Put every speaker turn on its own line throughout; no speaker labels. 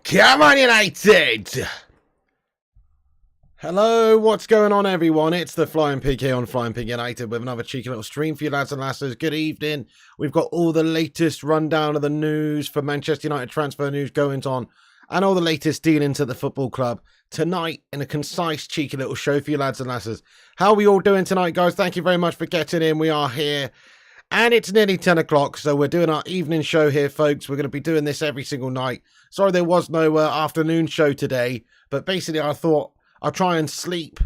Come on, United! Hello, what's going on, everyone? It's the Flying Pig here on Flying Pig United with another cheeky little stream for you lads and lasses. Good evening. We've got all the latest rundown of the news for Manchester United transfer news goings on and all the latest dealings at the football club tonight in a concise, cheeky little show for you lads and lasses. How are we all doing tonight, guys? Thank you very much for getting in. We are here. And it's nearly 10 o'clock, so we're doing our evening show here, folks. We're going to be doing this every single night. Sorry there was no afternoon show today, but basically I thought I'll try and sleep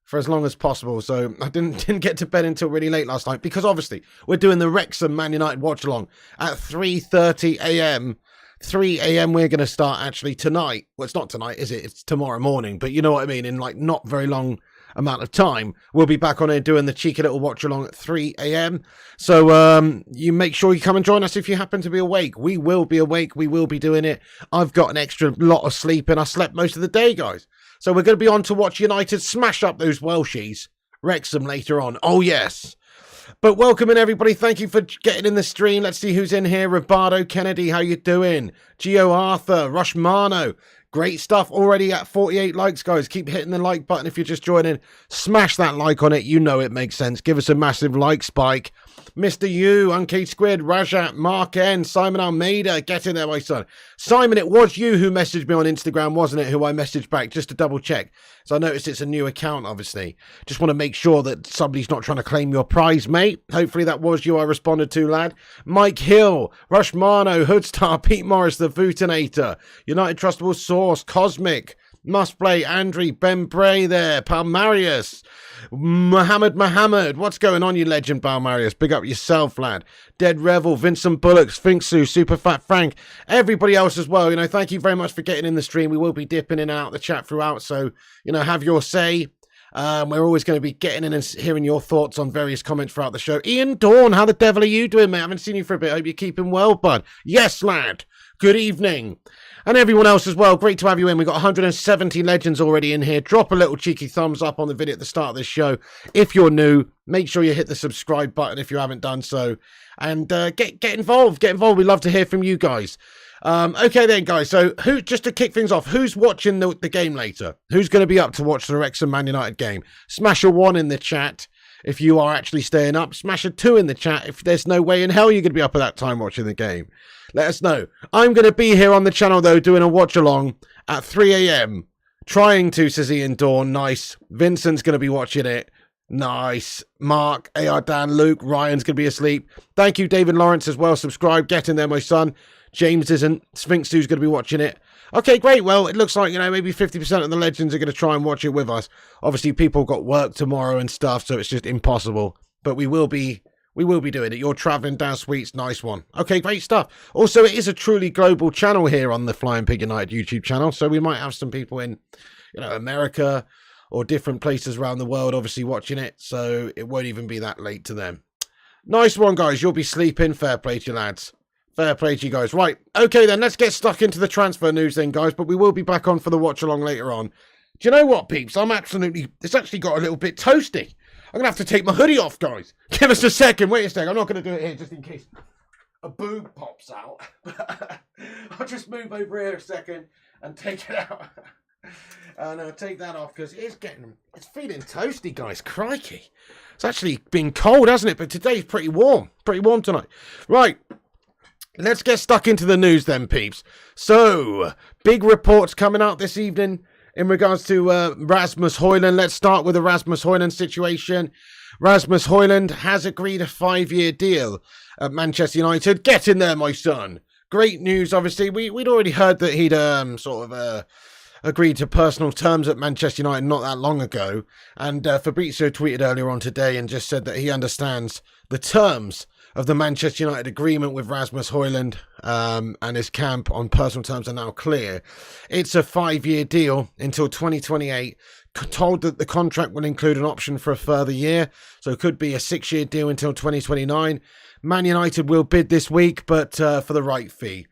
for as long as possible. So I didn't get to bed until really late last night because obviously we're doing the Wrexham Man United watch-along at 3:30 a.m. 3 a.m. we're going to start actually tonight. Well, it's not tonight, is it? It's tomorrow morning, but you know what I mean. In like not very long amount of time, we'll be back on here doing the cheeky little watch along at 3 a.m. So you make sure you come and join us if you happen to be awake. We will be awake. We will be doing it. I've got an extra lot of sleep and I slept most of the day, guys. So we're going to be on to watch United smash up those Welshies. Wrexham later on. Oh, yes. But welcome in, everybody. Thank you for getting in the stream. Let's see who's in here. Robardo Kennedy, how you doing? Gio Arthur, Rushmano. Great stuff. Already at 48 likes, guys. Keep hitting the like button if you're just joining. Smash that like on it. You know it makes sense. Give us a massive like spike. Mr. U, Unky Squid, Rajat, Mark N, Simon Almeida. Get in there, my son. Simon, it was you who messaged me on Instagram, wasn't it? Who I messaged back just to double check. So I noticed it's a new account, obviously. Just want to make sure that somebody's not trying to claim your prize, mate. Hopefully that was you I responded to, lad. Mike Hill, Rushmano, Hoodstar, Pete Morris, the Vootinator, United Trustable Source, Cosmic, Must Play, Andrew, Ben Bray there, Palmarius, Mohammed, what's going on, you legend, Palmarius? Big up yourself, lad. Dead Revel, Vincent Bullock, Sphinxu, Super Fat Frank, everybody else as well. You know, thank you very much for getting in the stream. We will be dipping in and out the chat throughout, so, you know, have your say. We're always going to be getting in and hearing your thoughts on various comments throughout the show. Ian Dawn, how the devil are you doing, mate? I haven't seen you for a bit. Hope you're keeping well, bud. Yes, lad. Good evening. And everyone else as well, great to have you in. We've got 170 legends already in here. Drop a little cheeky thumbs up on the video at the start of this show. If you're new, make sure you hit the subscribe button if you haven't done so. And get involved. Get involved. We'd love to hear from you guys. Okay then, guys. So just to kick things off, who's watching the game later? Who's going to be up to watch the Wrexham Man United game? Smash a 1 in the chat if you are actually staying up. Smash a 2 in the chat if there's no way in hell you're going to be up at that time watching the game. Let us know. I'm going to be here on the channel, though, doing a watch-along at 3 a.m. Trying to, says Ian Dawn. Nice. Vincent's going to be watching it. Nice. Mark, AR Dan, Luke, Ryan's going to be asleep. Thank you, David Lawrence, as well. Subscribe. Get in there, my son. James isn't. Sphinx 2's going to be watching it. Okay, great. Well, it looks like, you know, maybe 50% of the legends are going to try and watch it with us. Obviously, people got work tomorrow and stuff, so it's just impossible. But we will be doing it. You're traveling down Sweets. Nice one. Okay, great stuff. Also, it is a truly global channel here on the Flying Pig United YouTube channel. So we might have some people in, you know, America or different places around the world, obviously watching it. So it won't even be that late to them. Nice one, guys. You'll be sleeping. Fair play to you, lads. Fair play to you guys. Right. Okay, then let's get stuck into the transfer news then, guys. But we will be back on for the watch along later on. Do you know what, peeps? It's actually got a little bit toasty. I'm going to have to take my hoodie off, guys. Give us a second. Wait a second. I'm not going to do it here just in case a boob pops out. I'll just move over here a second and take it out. And I'll take that off because it's feeling toasty, guys. Crikey. It's actually been cold, hasn't it? But today's pretty warm. Pretty warm tonight. Right. Let's get stuck into the news then, peeps. So, big reports coming out this evening in regards to Rasmus Hojlund. Let's start with the Rasmus Hojlund situation. Rasmus Hojlund has agreed a 5-year deal at Manchester United. Get in there, my son. Great news, obviously. We'd already heard that he'd agreed to personal terms at Manchester United not that long ago. And Fabrizio tweeted earlier on today and just said that he understands the terms of the Manchester United agreement with Rasmus Hojlund and his camp on personal terms are now clear. It's a 5-year deal until 2028. Told that the contract will include an option for a further year, so it could be a 6-year deal until 2029. Man United will bid this week, but for the right fee.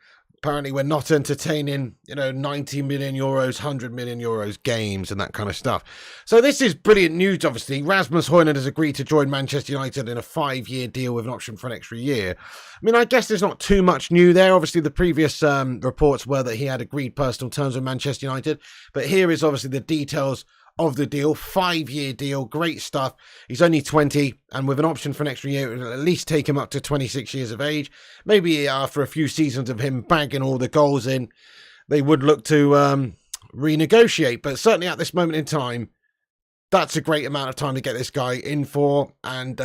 Apparently we're not entertaining, 90 million euros, 100 million euros games and that kind of stuff. So this is brilliant news, obviously. Rasmus Hojlund has agreed to join Manchester United in a 5-year deal with an option for an extra year. I mean, I guess there's not too much new there. Obviously, the previous reports were that he had agreed personal terms with Manchester United. But here is obviously the details of the deal. 5-year deal, great stuff. He's only 20, and with an option for an extra year, it will at least take him up to 26 years of age. Maybe after a few seasons of him bagging all the goals in, they would look to renegotiate. But certainly at this moment in time, that's a great amount of time to get this guy in for. And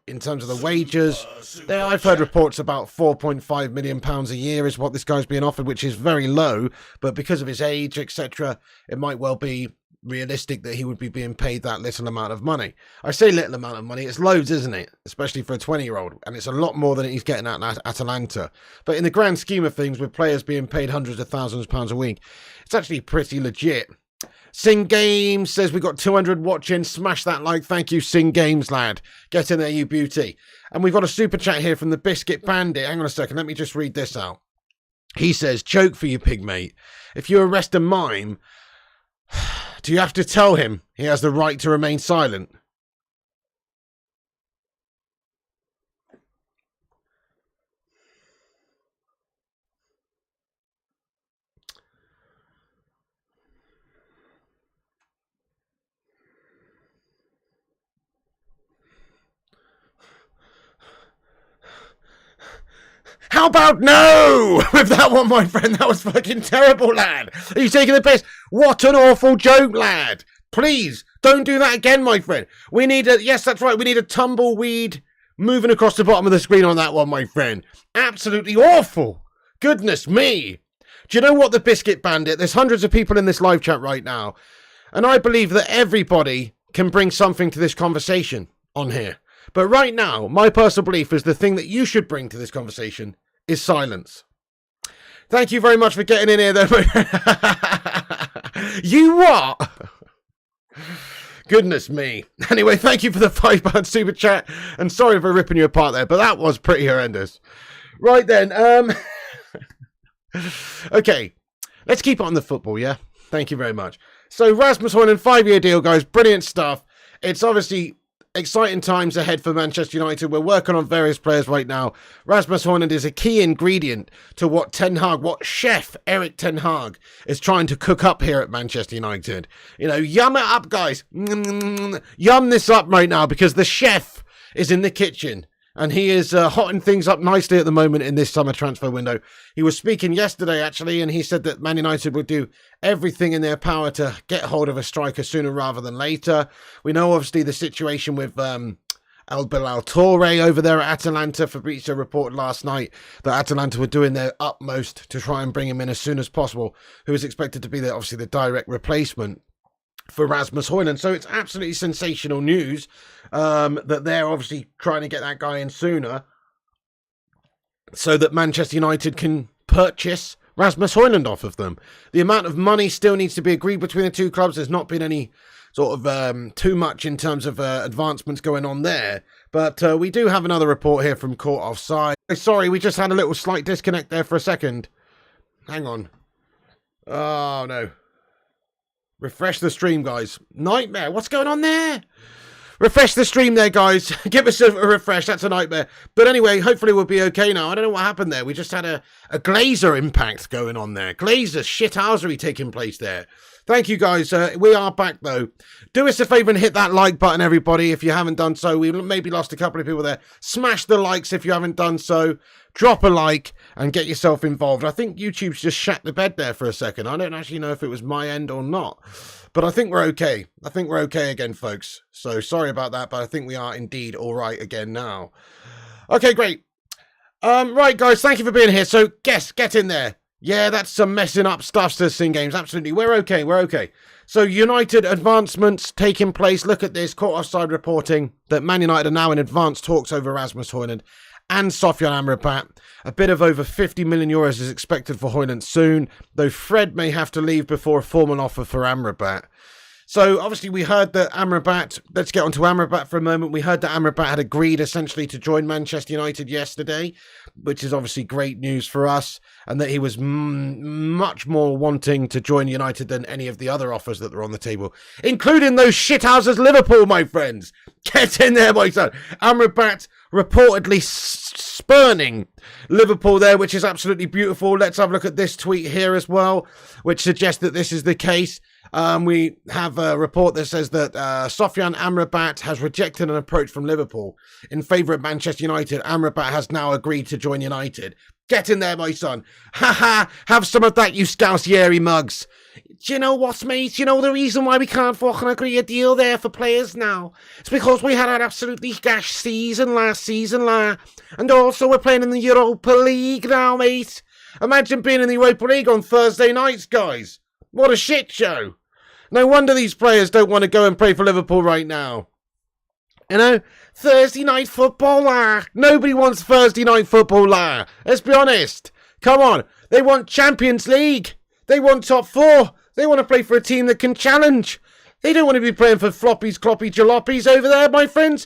in terms of the wages, I've heard reports about £4.5 million a year is what this guy's being offered, which is very low. But because of his age, etc., it might well be realistic that he would be being paid that little amount of money. I say little amount of money, it's loads, isn't it? Especially for a 20-year-old, and it's a lot more than he's getting at Atalanta. But in the grand scheme of things, with players being paid hundreds of thousands of pounds a week, it's actually pretty legit. Sing Games says we got 200 watching. Smash that like. Thank you, Sing Games, lad. Get in there, you beauty. And we've got a super chat here from the Biscuit Bandit. Hang on a second, let me just read this out. He says, joke for you, pig mate. If you arrest a mime, do you have to tell him he has the right to remain silent? How about no? With that one, my friend, that was fucking terrible, lad. Are you taking the piss? What an awful joke, lad. Please, don't do that again, my friend. We need yes, that's right, we need a tumbleweed moving across the bottom of the screen on that one, my friend. Absolutely awful. Goodness me. Do you know what, the Biscuit Bandit? There's hundreds of people in this live chat right now, and I believe that everybody can bring something to this conversation on here. But right now, my personal belief is the thing that you should bring to this conversation is silence. Thank you very much for getting in here, though. You what? Goodness me. Anyway, thank you for the £5 super chat, and sorry for ripping you apart there, but that was pretty horrendous. Right then, okay, let's keep on the football, yeah? Thank you very much. So, Rasmus Hojlund, 5-year deal, guys. Brilliant stuff. It's obviously exciting times ahead for Manchester United. We're working on various players right now. Rasmus Hojlund is a key ingredient to what Chef Eric Ten Hag is trying to cook up here at Manchester United. Yum it up, guys. Yum this up right now, because the chef is in the kitchen. And he is hotting things up nicely at the moment in this summer transfer window. He was speaking yesterday, actually, and he said that Man United would do everything in their power to get hold of a striker sooner rather than later. We know, obviously, the situation with El Bilal Toure over there at Atalanta. Fabrizio reported last night that Atalanta were doing their utmost to try and bring him in as soon as possible, who is expected to be, obviously, the direct replacement for Rasmus Hojlund. So it's absolutely sensational news that they're obviously trying to get that guy in sooner so that Manchester United can purchase Rasmus Hojlund off of them. The amount of money still needs to be agreed between the two clubs. There's not been any sort of too much in terms of advancements going on there. But we do have another report here from Court Offside. Sorry, we just had a little slight disconnect there for a second. Hang on. Oh, no. Refresh the stream, guys. Nightmare. What's going on there? Refresh the stream there, guys. Give us a refresh. That's a nightmare. But anyway, hopefully we'll be okay now. I don't know what happened there. We just had a Glazer impact going on there. Glazer shithousery taking place there. Thank you, guys. We are back, though. Do us a favour and hit that like button, everybody, if you haven't done so. We maybe lost a couple of people there. Smash the likes if you haven't done so. Drop a like and get yourself involved. I think YouTube's just shat the bed there for a second. I don't actually know if it was my end or not. But I think we're okay. I think we're okay again, folks. So sorry about that, but I think we are indeed all right again now. Okay, great. Right, guys, thank you for being here. So, get in there. Yeah, that's some messing up stuff, says Sing Games. Absolutely. We're okay. We're okay. So, United advancements taking place. Look at this. Court Offside reporting that Man United are now in advanced talks over Rasmus Hojlund and Sofyan Amrabat. A bid of over 50 million euros is expected for Hojlund soon, though Fred may have to leave before a formal offer for Amrabat. So, obviously, we heard that Amrabat, let's get on to Amrabat for a moment. We heard that Amrabat had agreed, essentially, to join Manchester United yesterday, which is obviously great news for us, and that he was much more wanting to join United than any of the other offers that were on the table, including those shithouses Liverpool, my friends. Get in there, my son. Amrabat reportedly spurning Liverpool there, which is absolutely beautiful. Let's have a look at this tweet here as well, which suggests that this is the case. We have a report that says that Sofyan Amrabat has rejected an approach from Liverpool in favour of Manchester United. Amrabat has now agreed to join United. Get in there, my son. Ha ha, have some of that, you Scousieri mugs. Do you know what, mate? You know the reason why we can't fucking agree a deal there for players now? It's because we had an absolutely gash season last season, and also we're playing in the Europa League now, mate. Imagine being in the Europa League on Thursday nights, guys. What a shit show. No wonder these players don't want to go and play for Liverpool right now. You know, Thursday night football, Nobody wants Thursday night football, Let's be honest. Come on. They want Champions League. They want top four. They want to play for a team that can challenge. They don't want to be playing for floppies, cloppy, jalopies over there, my friends.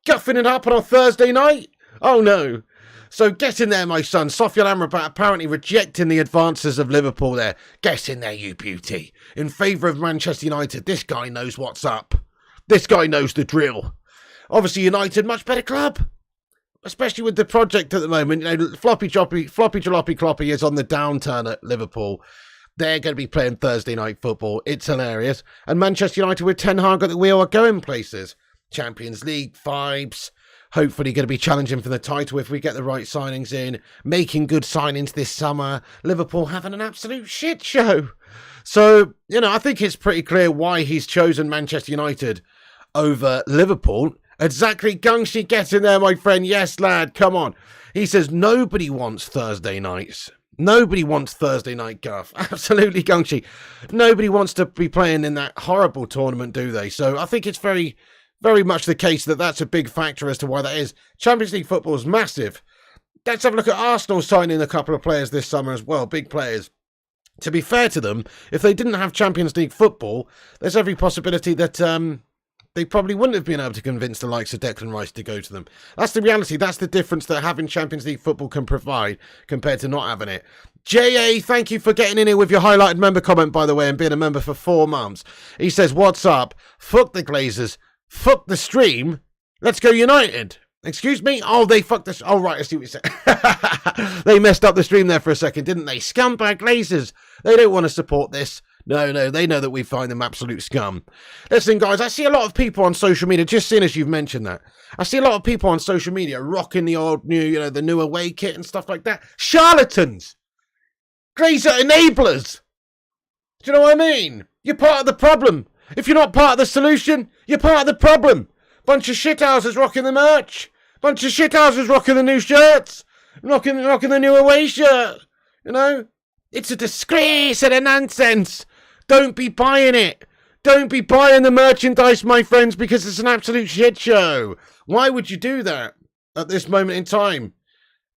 Guffing it up on a Thursday night. Oh, no. So get in there, my son. Sofyan Amrabat apparently rejecting the advances of Liverpool there. Get in there, you beauty. In favour of Manchester United. This guy knows what's up. This guy knows the drill. Obviously, United, much better club. Especially with the project at the moment. You know, floppy jalopy cloppy is on the downturn at Liverpool. They're going to be playing Thursday night football. It's hilarious. And Manchester United with Ten Hag at the wheel are going places. Champions League vibes. Hopefully going to be challenging for the title if we get the right signings in. Making good signings this summer. Liverpool having an absolute shit show. So, you know, I think it's pretty clear why he's chosen Manchester United over Liverpool. Exactly, Gungshi, get in there, my friend. Yes, lad, come on. He says nobody wants Thursday nights. Nobody wants Thursday night guff. Absolutely, Gungshi. Nobody wants to be playing in that horrible tournament, do they? So I think it's very much the case that that's a big factor as to why that is. Champions League football is massive. Let's have a look at Arsenal signing a couple of players this summer as well, big players. To be fair to them, if they didn't have Champions League football, there's every possibility that they probably wouldn't have been able to convince the likes of Declan Rice to go to them. That's the reality. That's the difference that having Champions League football can provide compared to not having it. J.A., thank you for getting in here with your highlighted member comment, by the way, and being a member for 4 months. He says, what's up? Fuck the Glazers. Fuck the stream. Let's go United. Excuse me? Oh, they fucked this. Oh, right. I see what you said. They messed up the stream there for a second, didn't they? Scumbag Glazers. They don't want to support this. No, they know that we find them absolute scum. Listen, guys, I see a lot of people on social media, just seeing as you've mentioned that. I see a lot of people on social media rocking the old new, you know, the new away kit and stuff like that. Charlatans. Glazer enablers. Do you know what I mean? You're part of the problem. If you're not part of the solution, you're part of the problem. Bunch of shithouses rocking the merch. Bunch of shithouses rocking the new shirts. Rocking the new away shirt. You know? It's a disgrace and a nonsense. Don't be buying it. Don't be buying the merchandise, my friends, because it's an absolute shit show. Why would you do that at this moment in time?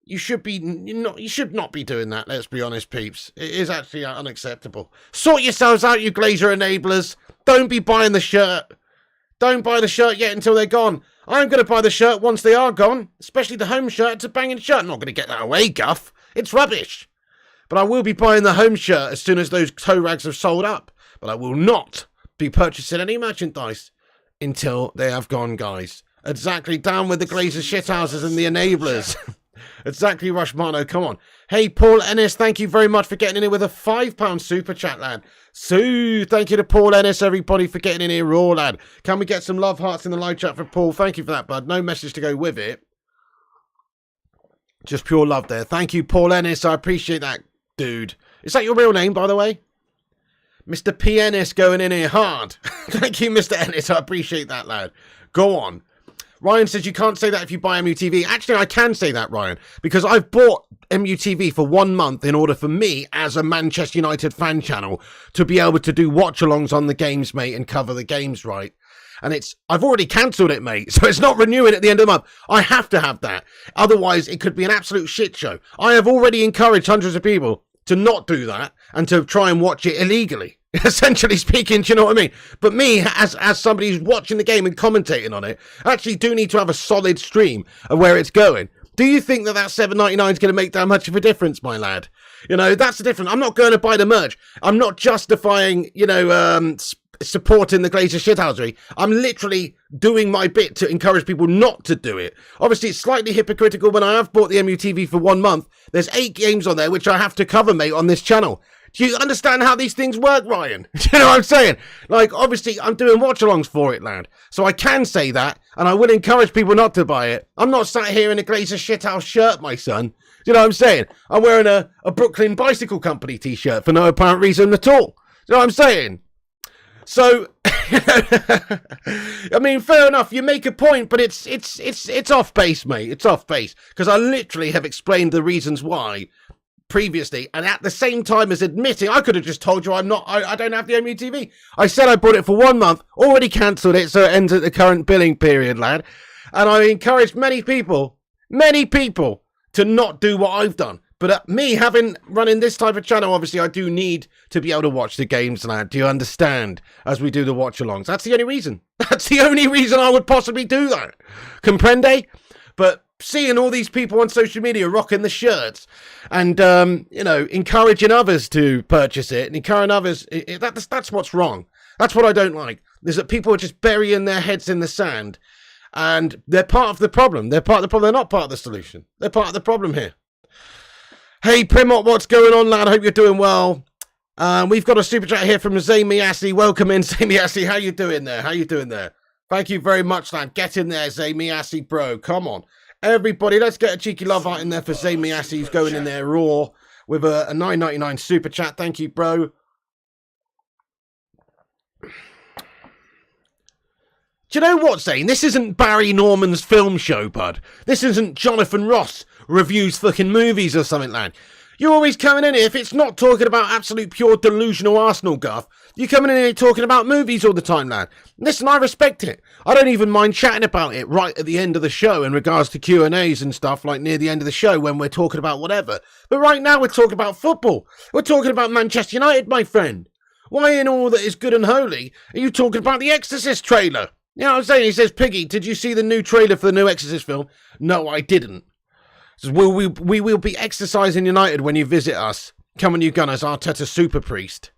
You should not be doing that, let's be honest, peeps. It is actually unacceptable. Sort yourselves out, you Glazer enablers. Don't be buying the shirt. Don't buy the shirt yet until they're gone. I'm going to buy the shirt once they are gone, especially the home shirt. It's a banging shirt. I'm not going to get that away, guff. It's rubbish. But I will be buying the home shirt as soon as those toe rags have sold up. But I will not be purchasing any merchandise until they have gone, guys. Exactly, down with the Glazer shithouses and the enablers. Exactly, Rushmano, come on. Hey, Paul Ennis, thank you very much for getting in here with a £5 super chat, lad. So, thank you to Paul Ennis, everybody, for getting in here raw, lad. Can we get some love hearts in the live chat for Paul? Thank you for that, bud. No message to go with it. Just pure love there. Thank you, Paul Ennis. I appreciate that, dude. Is that your real name, by the way? Mr. P. Ennis going in here hard. Thank you, Mr. Ennis. I appreciate that, lad. Go on. Ryan says you can't say that if you buy MUTV. Actually, I can say that, Ryan, because I've bought MUTV for 1 month in order for me, as a Manchester United fan channel, to be able to do watch-alongs on the games, mate, and cover the games right. And I've already cancelled it, mate, so it's not renewing at the end of the month. I have to have that. Otherwise, it could be an absolute shit show. I have already encouraged hundreds of people to not do that and to try and watch it illegally. Essentially speaking, do you know what I mean? But me, as somebody who's watching the game and commentating on it, I actually do need to have a solid stream of where it's going. Do you think that $7.99 is going to make that much of a difference, my lad? You know, that's the difference. I'm not going to buy the merch. I'm not justifying, you know, supporting the Glazer shithousery. I'm literally doing my bit to encourage people not to do it. Obviously, it's slightly hypocritical when I have bought the MUTV for 1 month. There's 8 games on there, which I have to cover, mate, on this channel. Do you understand how these things work, Ryan? Do you know what I'm saying? Like, obviously, I'm doing watch-alongs for it, lad. So I can say that, and I will encourage people not to buy it. I'm not sat here in a Glazer shithouse shirt, my son. Do you know what I'm saying? I'm wearing a Brooklyn Bicycle Company t-shirt for no apparent reason at all. Do you know what I'm saying? So, I mean, fair enough, you make a point, but it's off base, mate. It's off base. Because I literally have explained the reasons why previously, and at the same time as admitting, I could have just told you I don't have the MUTV. I said I bought it for 1 month, already cancelled it, so it ends at the current billing period, lad. And I encouraged many people to not do what I've done. But me running this type of channel, obviously I do need to be able to watch the games, lad. Do you understand? As we do the watch-alongs. That's the only reason. That's the only reason I would possibly do that. Comprende? But seeing all these people on social media rocking the shirts and, you know, encouraging others to purchase it and encouraging others, that's what's wrong. That's what I don't like, is that people are just burying their heads in the sand and they're part of the problem. They're part of the problem. They're not part of the solution. They're part of the problem here. Hey, Primot, what's going on, lad? I hope you're doing well. We've got a super chat here from Zamiassi. Welcome in, Zamiassi. How you doing there? How you doing there? Thank you very much, lad. Get in there, Zamiassi, bro. Come on. Everybody, let's get a cheeky love out in there for Zamiassi. He's going in there raw with a $9.99 super chat. Thank you, bro. Do you know what, Zane? This isn't Barry Norman's film show, bud. This isn't Jonathan Ross reviews fucking movies or something, lad. You're always coming in here, if it's not talking about absolute pure delusional Arsenal guff, you're coming in here talking about movies all the time, lad. Listen, I respect it. I don't even mind chatting about it right at the end of the show in regards to Q&As and stuff, like near the end of the show when we're talking about whatever. But right now we're talking about football. We're talking about Manchester United, my friend. Why in all that is good and holy are you talking about the Exorcist trailer? You know what I'm saying? He says, Piggy, did you see the new trailer for the new Exorcist film? No, I didn't. So we will be exercising United when you visit us. Come on, you Gunners, Arteta super priest.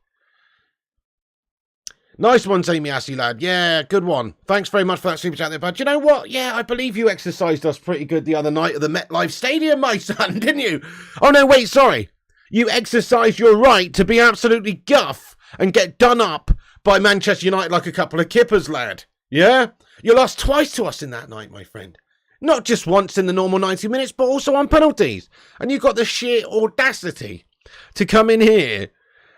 Nice one, Zamiassi, lad. Yeah, good one. Thanks very much for that super chat there, bud. You know what? Yeah, I believe you exercised us pretty good the other night at the MetLife Stadium, my son, didn't you? Oh, no, wait, sorry. You exercised your right to be absolutely guff and get done up by Manchester United like a couple of kippers, lad. Yeah? You lost twice to us in that night, my friend. Not just once in the normal 90 minutes, but also on penalties. And you got the sheer audacity to come in here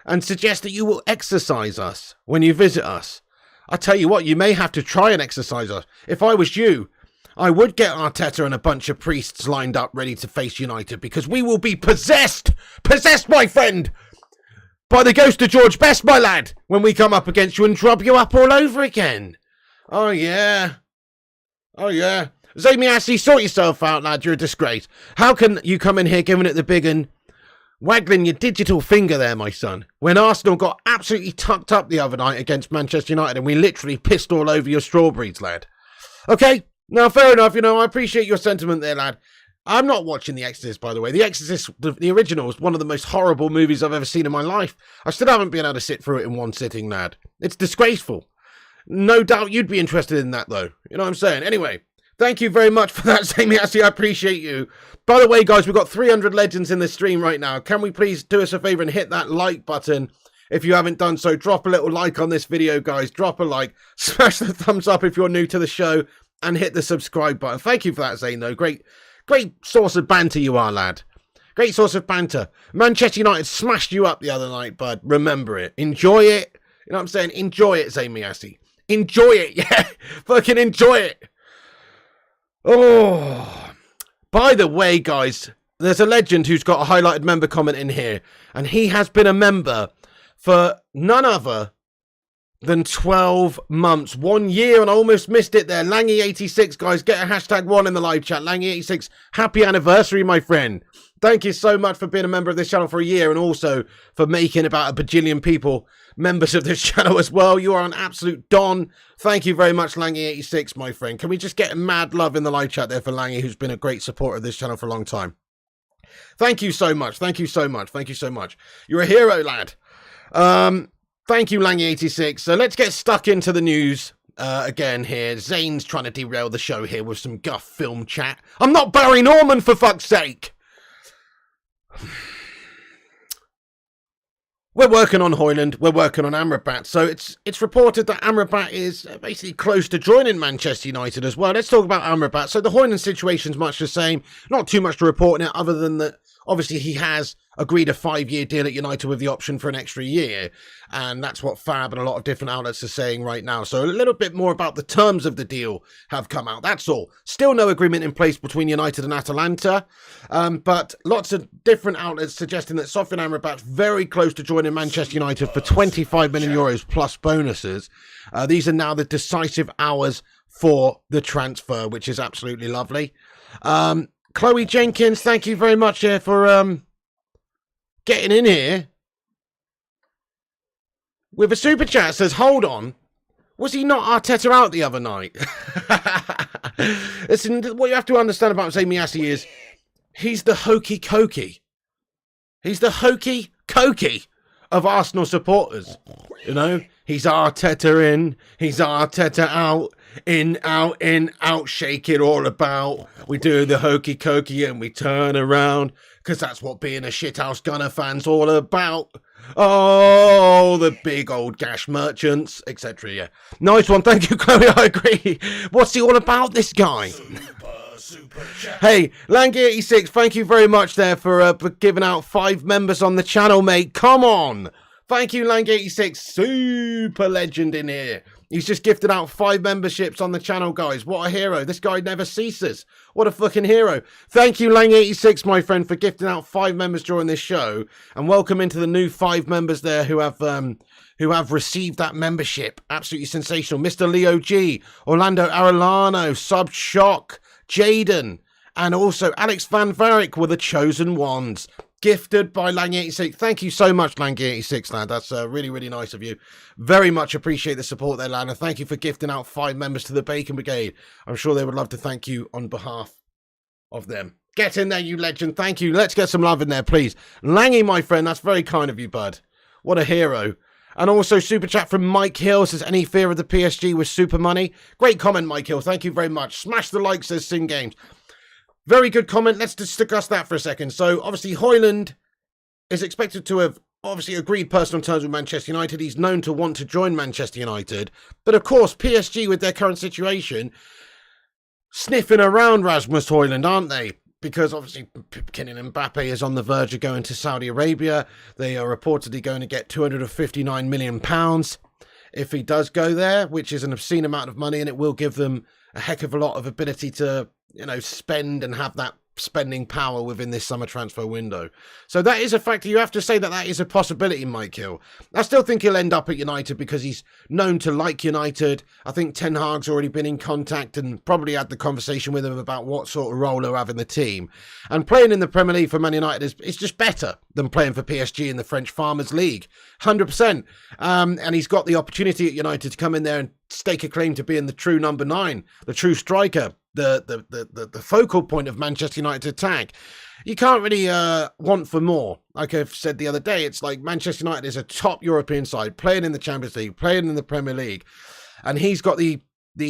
and suggest that you will exercise us when you visit us. I tell you what, you may have to try and exercise us. If I was you, I would get Arteta and a bunch of priests lined up ready to face United, because we will be possessed, my friend, by the ghost of George Best, my lad, when we come up against you and drop you up all over again. Oh, yeah. Oh, yeah. Zamiassi, sort yourself out, lad. You're a disgrace. How can you come in here giving it the big and waggling your digital finger there, my son, when Arsenal got absolutely tucked up the other night against Manchester United and we literally pissed all over your strawberries, lad? Okay, now fair enough, you know, I appreciate your sentiment there, lad. I'm not watching The Exorcist, by the way. The Exorcist, the original, is one of the most horrible movies I've ever seen in my life. I still haven't been able to sit through it in one sitting, lad. It's disgraceful. No doubt you'd be interested in that, though. You know what I'm saying? Anyway, thank you very much for that, Zamiassi. I appreciate you. By the way, guys, we've got 300 legends in the stream right now. Can we please do us a favour and hit that like button? If you haven't done so, drop a little like on this video, guys. Drop a like. Smash the thumbs up if you're new to the show. And hit the subscribe button. Thank you for that, Zane, though. Great source of banter you are, lad. Great source of banter. Manchester United smashed you up the other night, bud. Remember it. Enjoy it. You know what I'm saying? Enjoy it, Zamiassi. Enjoy it, yeah. Fucking enjoy it. Oh. By the way, guys, there's a legend who's got a highlighted member comment in here. And he has been a member for none other than 12 months. 1 year, and I almost missed it there. Langy86, guys, get a #1 in the live chat. Langy86, happy anniversary, my friend. Thank you so much for being a member of this channel for a year, and also for making about a bajillion people members of this channel as well. You are an absolute don. Thank you very much, Langy86, my friend. Can we just get mad love in the live chat there for Langy, who's been a great supporter of this channel for a long time? Thank you so much. Thank you so much. Thank you so much. You're a hero, lad. Thank you, Langy86. So let's get stuck into the news again here. Zane's trying to derail the show here with some guff film chat. I'm not Barry Norman, for fuck's sake. We're working on Hojlund. We're working on Amrabat. So it's reported that Amrabat is basically close to joining Manchester United as well. Let's talk about Amrabat. So the Hojlund situation's much the same. Not too much to report in it, other than that obviously he has agreed a 5-year deal at United with the option for an extra year. And that's what Fab and a lot of different outlets are saying right now. So a little bit more about the terms of the deal have come out. That's all. Still no agreement in place between United and Atalanta. But lots of different outlets suggesting that Sofyan Amrabat's very close to joining Manchester United for 25 million euros plus bonuses. These are now the decisive hours for the transfer, which is absolutely lovely. Chloe Jenkins, thank you very much here for getting in here with a super chat. Says, hold on, was he not Arteta out the other night? Listen, what you have to understand about Zayn Miyasi is he's the hokey cokey. He's the hokey cokey of Arsenal supporters. You know, he's Arteta in, he's Arteta out, in, out, shake it all about. We do the hokey cokey and we turn around, because that's what being a shithouse Gunner fan's all about. Oh, the big old gash merchants, etc. Yeah, nice one. Thank you, Chloe. I agree. What's he all about, this guy? Super hey, Langy86, thank you very much there for giving out 5 members on the channel, mate. Come on. Thank you, Langy86. Super legend in here. He's just gifted out 5 memberships on the channel, guys. What a hero. This guy never ceases. What a fucking hero. Thank you, Lang86, my friend, for gifting out 5 members during this show. And welcome into the new 5 members there who have received that membership. Absolutely sensational. Mr. Leo G, Orlando Arellano, Sub Shock, Jaden, and also Alex Van Varick were the chosen ones. Gifted by Lang86. Thank you so much, Lang86, lad. That's really, really nice of you. Very much appreciate the support there, lad. And thank you for gifting out 5 members to the Bacon Brigade. I'm sure they would love to thank you on behalf of them. Get in there, you legend. Thank you. Let's get some love in there, please. Langy, my friend, that's very kind of you, bud. What a hero. And also, super chat from Mike Hill says, any fear of the PSG with super money? Great comment, Mike Hill. Thank you very much. Smash the like, says Sin Games. Very good comment. Let's discuss that for a second. So, obviously, Hojlund is expected to have obviously agreed personal terms with Manchester United. He's known to want to join Manchester United. But, of course, PSG, with their current situation, sniffing around Rasmus Hojlund, aren't they? Because, obviously, Kylian Mbappe is on the verge of going to Saudi Arabia. They are reportedly going to get £259 million if he does go there, which is an obscene amount of money, and it will give them a heck of a lot of ability to, you know, spend and have that spending power within this summer transfer window. So that is a factor. You have to say that that is a possibility, Mike Hill. I still think he'll end up at United because he's known to like United. I think Ten Hag's already been in contact and probably had the conversation with him about what sort of role he'll have in the team. And playing in the Premier League for Man United is just better than playing for PSG in the French Farmers League. 100%. And he's got the opportunity at United to come in there and stake a claim to being the true number 9, the true striker, the focal point of Manchester United's attack. You can't really want for more. Like I've said the other day, it's like Manchester United is a top European side, playing in the Champions League, playing in the Premier League, and he's got the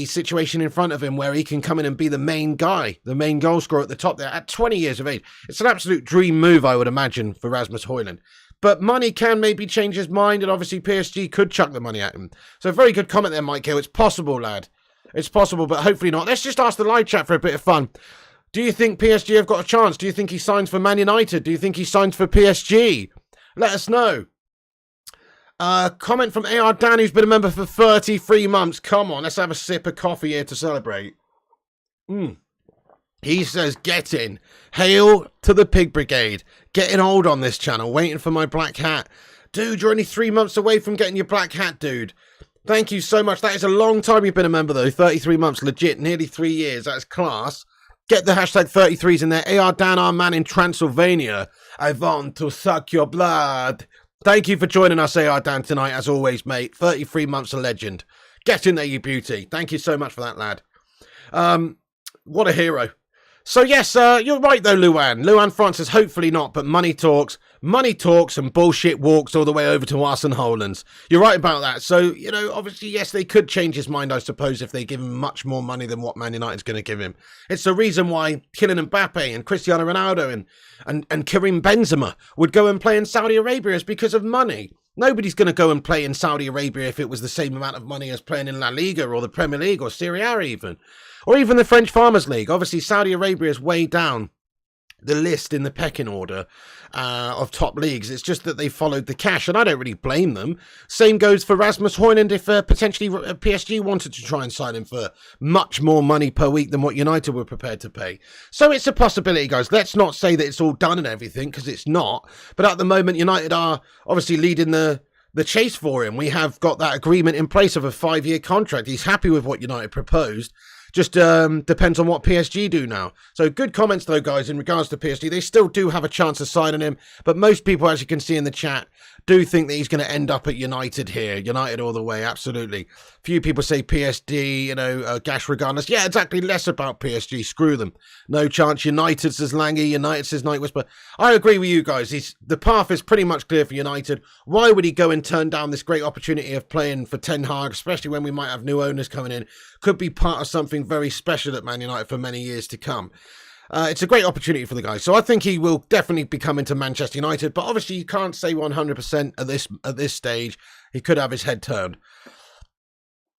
situation in front of him where he can come in and be the main guy, the main goal scorer at the top there at 20 years of age. It's an absolute dream move, I would imagine, for Rasmus Hojlund. But money can maybe change his mind, and obviously PSG could chuck the money at him. So very good comment there, Mike Hill. It's possible, lad. It's possible, but hopefully not. Let's just ask the live chat for a bit of fun. Do you think PSG have got a chance? Do you think he signs for Man United? Do you think he signs for PSG? Let us know. Comment from AR Dan, who's been a member for 33 months. Come on, let's have a sip of coffee here to celebrate. He says, get in. Hail to the Pig Brigade. Getting old on this channel, waiting for my black hat. Dude, you're only 3 months away from getting your black hat, dude. Thank you so much. That is a long time you've been a member, though. 33 months, legit, nearly 3 years. That's class. Get the hashtag 33s in there. AR Dan, our man in Transylvania. I want to suck your blood. Thank you for joining us, AR Dan, tonight, as always, mate. 33 months, a legend. Get in there, you beauty. Thank you so much for that, lad. What a hero. So, yes, you're right, though, Luan. Luan Francis, hopefully not, but money talks. Money talks and bullshit walks all the way over to Arsene Hojlund. You're right about that. So, you know, obviously, yes, they could change his mind, I suppose, if they give him much more money than what Man United's going to give him. It's the reason why Kylian Mbappe and Cristiano Ronaldo and Karim Benzema would go and play in Saudi Arabia is because of money. Nobody's going to go and play in Saudi Arabia if it was the same amount of money as playing in La Liga or the Premier League or Serie A even. Or even the French Farmers League. Obviously, Saudi Arabia is way down the list in the pecking order of top leagues. It's just that they followed the cash, and I don't really blame them. Same goes for Rasmus Hojlund if potentially PSG wanted to try and sign him for much more money per week than what United were prepared to pay. So it's a possibility, guys. Let's not say that it's all done and everything, because it's not. But at the moment, United are obviously leading the chase for him. We have got that agreement in place of a 5-year contract. He's happy with what United proposed. Just depends on what PSG do now. So good comments, though, guys, in regards to PSG. They still do have a chance of signing him. But most people, as you can see in the chat, do think that he's going to end up at United here. United all the way, absolutely. Few people say PSG, you know, gash regardless. Yeah, exactly. Less about PSG. Screw them. No chance. United, says Langy. United, says Night Whisper. I agree with you guys. The path is pretty much clear for United. Why would he go and turn down this great opportunity of playing for Ten Hag, especially when we might have new owners coming in? Could be part of something very special at Man United for many years to come. It's a great opportunity for the guy. So I think he will definitely be coming to Manchester United. But obviously you can't say 100% at this stage. He could have his head turned.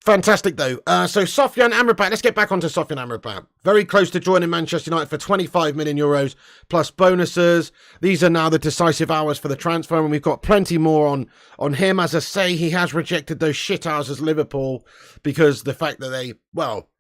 Fantastic, though. So Sofyan Amrabat, let's get back onto Sofyan Amrabat. Very close to joining Manchester United for 25 million euros plus bonuses. These are now the decisive hours for the transfer, and we've got plenty more on him. As I say, he has rejected those shit houses Liverpool because the fact that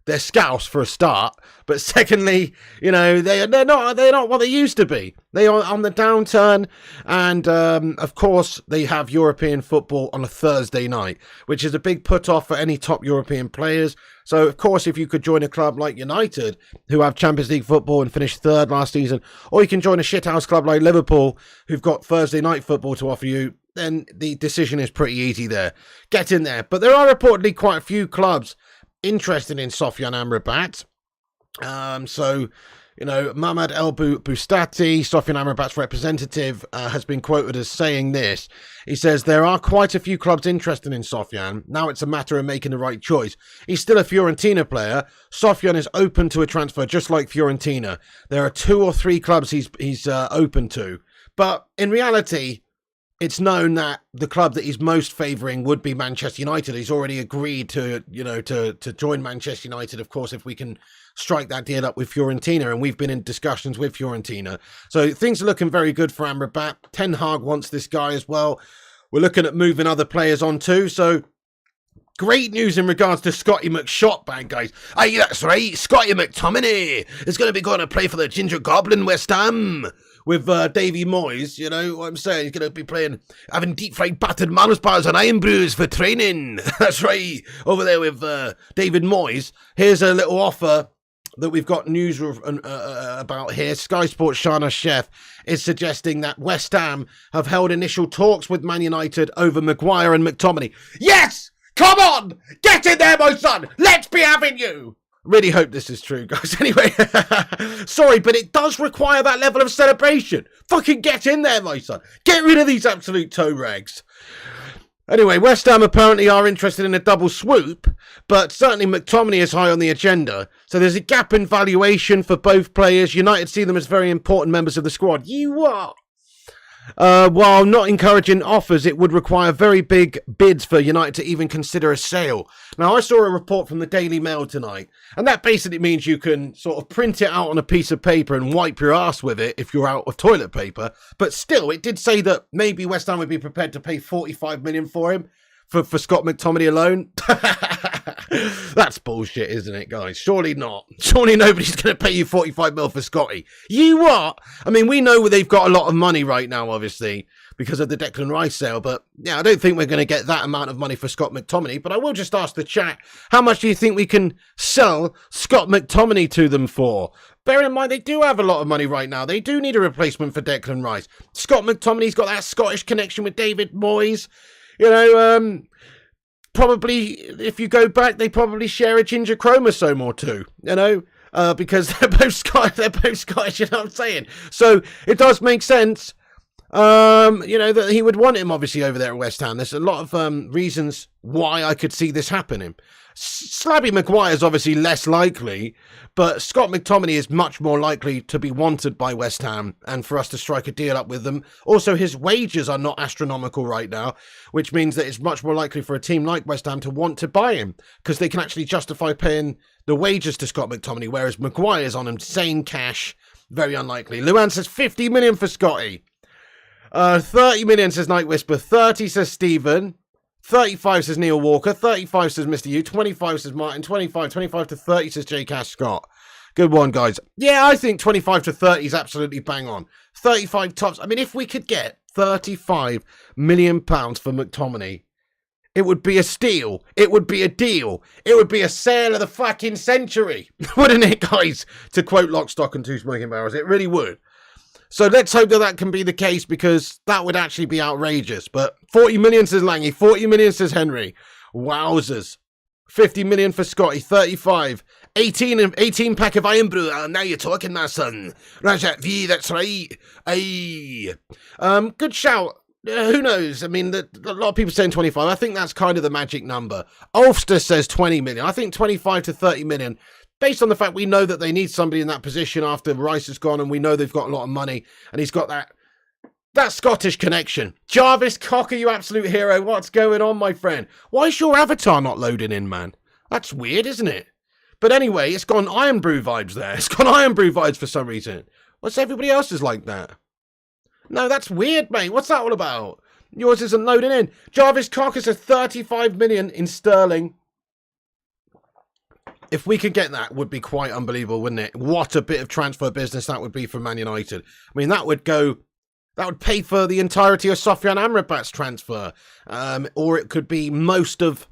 they're scouse for a start, but secondly, you know, they're not what they used to be. They are on the downturn, and of course they have European football on a Thursday night, which is a big put off for any top European players. So of course, if you could join a club like United, who have Champions League football and finished third last season, or you can join a shithouse club like Liverpool, who've got Thursday night football to offer you, then the decision is pretty easy there. Get in there. But there are reportedly quite a few clubs interested in Sofyan Amrabat. So, you know, Mahmoud El Bustati, Sofyan Amrabat's representative, has been quoted as saying this. He says, there are quite a few clubs interested in Sofyan. Now it's a matter of making the right choice. He's still a Fiorentina player. Sofyan is open to a transfer just like Fiorentina. There are 2 or 3 clubs he's open to. But in reality, it's known that the club that he's most favouring would be Manchester United. He's already agreed to join Manchester United, of course, if we can strike that deal up with Fiorentina, and we've been in discussions with Fiorentina. So things are looking very good for Amrabat. Ten Hag wants this guy as well. We're looking at moving other players on too, so great news in regards to Scotty McShotbag, guys. Aye, that's right, Scotty McTominay is going to be going to play for the Ginger Goblin West Ham with Davy Moyes. You know what I'm saying? He's going to be having deep fried battered Mars bars and iron brews for training. That's right, over there with David Moyes. Here's a little offer that we've got news about here. Sky Sports' Shana Chef is suggesting that West Ham have held initial talks with Man United over Maguire and McTominay. Yes! Come on! Get in there, my son! Let's be having you! Really hope this is true, guys. Anyway, sorry, but it does require that level of celebration. Fucking get in there, my son. Get rid of these absolute toe rags. Anyway, West Ham apparently are interested in a double swoop, but certainly McTominay is high on the agenda. So there's a gap in valuation for both players. United see them as very important members of the squad. You are. While not encouraging offers, it would require very big bids for United to even consider a sale. Now, I saw a report from the Daily Mail tonight, and that basically means you can sort of print it out on a piece of paper and wipe your ass with it if you're out of toilet paper. But still, it did say that maybe West Ham would be prepared to pay 45 million for him, for Scott McTominay alone. That's bullshit, isn't it, guys? Surely not. Surely nobody's going to pay you 45 mil for Scotty. You what? I mean, we know they've got a lot of money right now, obviously. because of the Declan Rice sale. But yeah, I don't think we're going to get that amount of money for Scott McTominay. But I will just ask the chat, how much do you think we can sell Scott McTominay to them for? Bear in mind, they do have a lot of money right now. They do need a replacement for Declan Rice. Scott McTominay's got that Scottish connection with David Moyes. You know, probably, if you go back, they probably share a ginger chromosome or two, you know, because they're both Scottish, you know what I'm saying? So it does make sense, you know, that he would want him, obviously, over there at West Ham. There's a lot of reasons why I could see this happening. Slabby Maguire is obviously less likely, but Scott McTominay is much more likely to be wanted by West Ham and for us to strike a deal up with them. Also, his wages are not astronomical right now, which means that it's much more likely for a team like West Ham to want to buy him because they can actually justify paying the wages to Scott McTominay, whereas Maguire is on insane cash. Very unlikely. Luan says 50 million for Scotty. 30 million says Night Whisper. 30 says Stephen. 35 says Neil Walker, 35 says Mr. U, 25 says Martin, 25 to 30 says J. Cash Scott. Good one, guys. Yeah, I think 25 to 30 is absolutely bang on. 35 tops. I mean, if we could get £35 million for McTominay, it would be a steal. It would be a deal. It would be a sale of the fucking century. Wouldn't it, guys? To quote Lock, Stock and Two Smoking Barrels. It really would. So let's hope that that can be the case because that would actually be outrageous. But 40 million says Langy, 40 million says Henry. Wowzers. 50 million for Scotty, 35. 18 pack of Iron Brew. Now you're talking, my son. Rajat V, that's right. Aye. Good shout. Who knows? I mean, a lot of people saying 25. I think that's kind of the magic number. Ulster says 20 million. I think 25 to 30 million. Based on the fact we know that they need somebody in that position after Rice has gone and we know they've got a lot of money and he's got that Scottish connection. Jarvis Cocker, you absolute hero. What's going on, my friend? Why is your avatar not loading in, man? That's weird, isn't it? But anyway, it's gone Iron Brew vibes there. It's gone Iron Brew vibes for some reason. What's everybody else's like that? No, that's weird, mate. What's that all about? Yours isn't loading in. Jarvis Cocker says 35 million in sterling. If we could get that, would be quite unbelievable, wouldn't it? What a bit of transfer business that would be for Man United. I mean, that would pay for the entirety of Sofyan Amrabat's transfer. Or it could be most of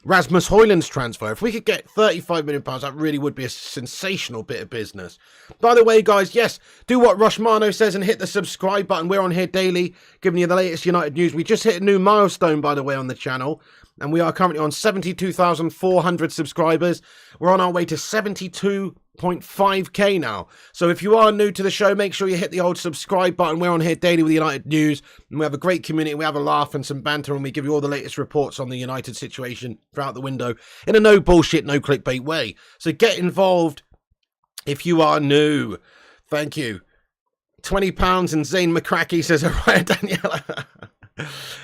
Rasmus Hojlund's transfer. If we could get £35 million, that really would be a sensational bit of business. By the way, guys, yes, do what Rushmano says and hit the subscribe button. We're on here daily, giving you the latest United news. We just hit a new milestone, by the way, on the channel. And we are currently on 72,400 subscribers. We're on our way to 72.5k now. So if you are new to the show, make sure you hit the old subscribe button. We're on here daily with United News. And we have a great community. We have a laugh and some banter. And we give you all the latest reports on the United situation throughout the window in a no bullshit, no clickbait way. So get involved if you are new. Thank you. £20 and Zane McCracky says, all right, Daniela.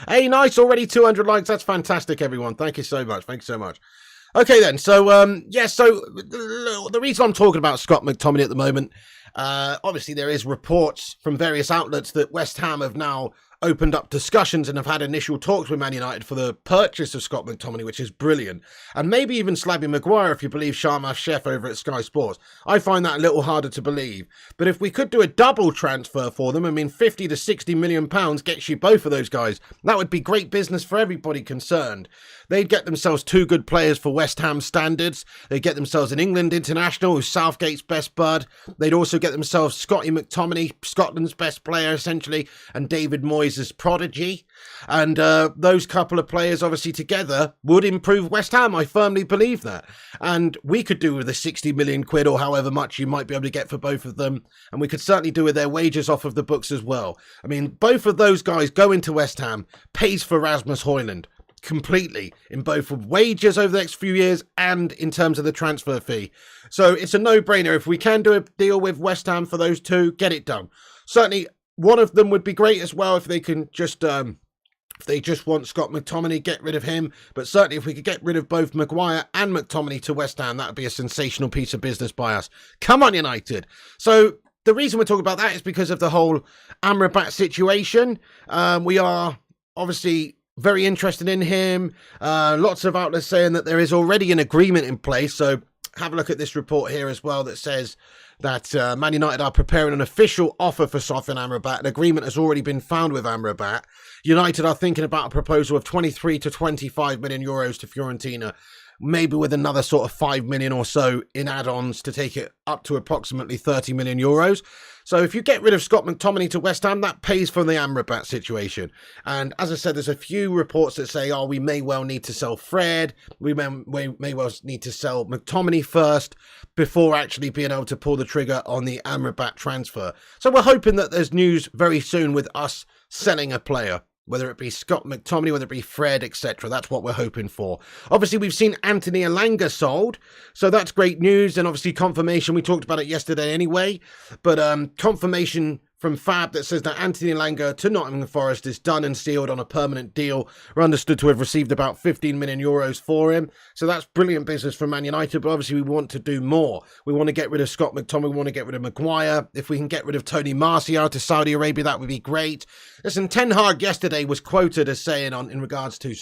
Hey, nice, already 200 likes. That's fantastic, everyone. Thank you so much. Thank you so much. Okay, then. So, so the reason I'm talking about Scott McTominay at the moment, obviously there is reports from various outlets that West Ham have now opened up discussions and have had initial talks with Man United for the purchase of Scott McTominay, which is brilliant. And maybe even Slabby Maguire, if you believe Sharma Chef over at Sky Sports. I find that a little harder to believe. But if we could do a double transfer for them, I mean, 50 to 60 million pounds gets you both of those guys. That would be great business for everybody concerned. They'd get themselves two good players for West Ham standards. They'd get themselves an England international who's Southgate's best bud. They'd also get themselves Scotty McTominay, Scotland's best player, essentially, and David Moyes' prodigy. And those couple of players, obviously, together would improve West Ham. I firmly believe that. And we could do with the 60 million quid or however much you might be able to get for both of them. And we could certainly do with their wages off of the books as well. I mean, both of those guys going to West Ham pays for Rasmus Hojlund completely in both wages over the next few years and in terms of the transfer fee. So it's a no-brainer. If we can do a deal with West Ham for those two, get it done. Certainly one of them would be great as well if they can just if they just want Scott McTominay, get rid of him. But certainly if we could get rid of both Maguire and McTominay to West Ham, that would be a sensational piece of business by us. Come on, United. So the reason we're talking about that is because of the whole Amrabat situation. We are obviously very interested in him. Lots of outlets saying that there is already an agreement in place. So have a look at this report here as well that says that Man United are preparing an official offer for Sofyan Amrabat. An agreement has already been found with Amrabat. United are thinking about a proposal of 23 to 25 million euros to Fiorentina, maybe with another sort of 5 million or so in add-ons to take it up to approximately 30 million euros. So if you get rid of Scott McTominay to West Ham, that pays for the Amrabat situation. And as I said, there's a few reports that say, oh, we may well need to sell Fred. We may well need to sell McTominay first before actually being able to pull the trigger on the Amrabat transfer. So we're hoping that there's news very soon with us selling a player, whether it be Scott McTominay, whether it be Fred, etc. That's what we're hoping for. Obviously, we've seen Anthony Elanga sold, so that's great news. And obviously, confirmation, we talked about it yesterday anyway, but confirmation from Fab that says that Anthony Elanga to Nottingham Forest is done and sealed on a permanent deal. We're understood to have received about 15 million euros for him. So that's brilliant business for Man United, but obviously we want to do more. We want to get rid of Scott McTominay, we want to get rid of Maguire. If we can get rid of Tony Martial to Saudi Arabia, that would be great. Listen, Ten Hag yesterday was quoted as saying in regards to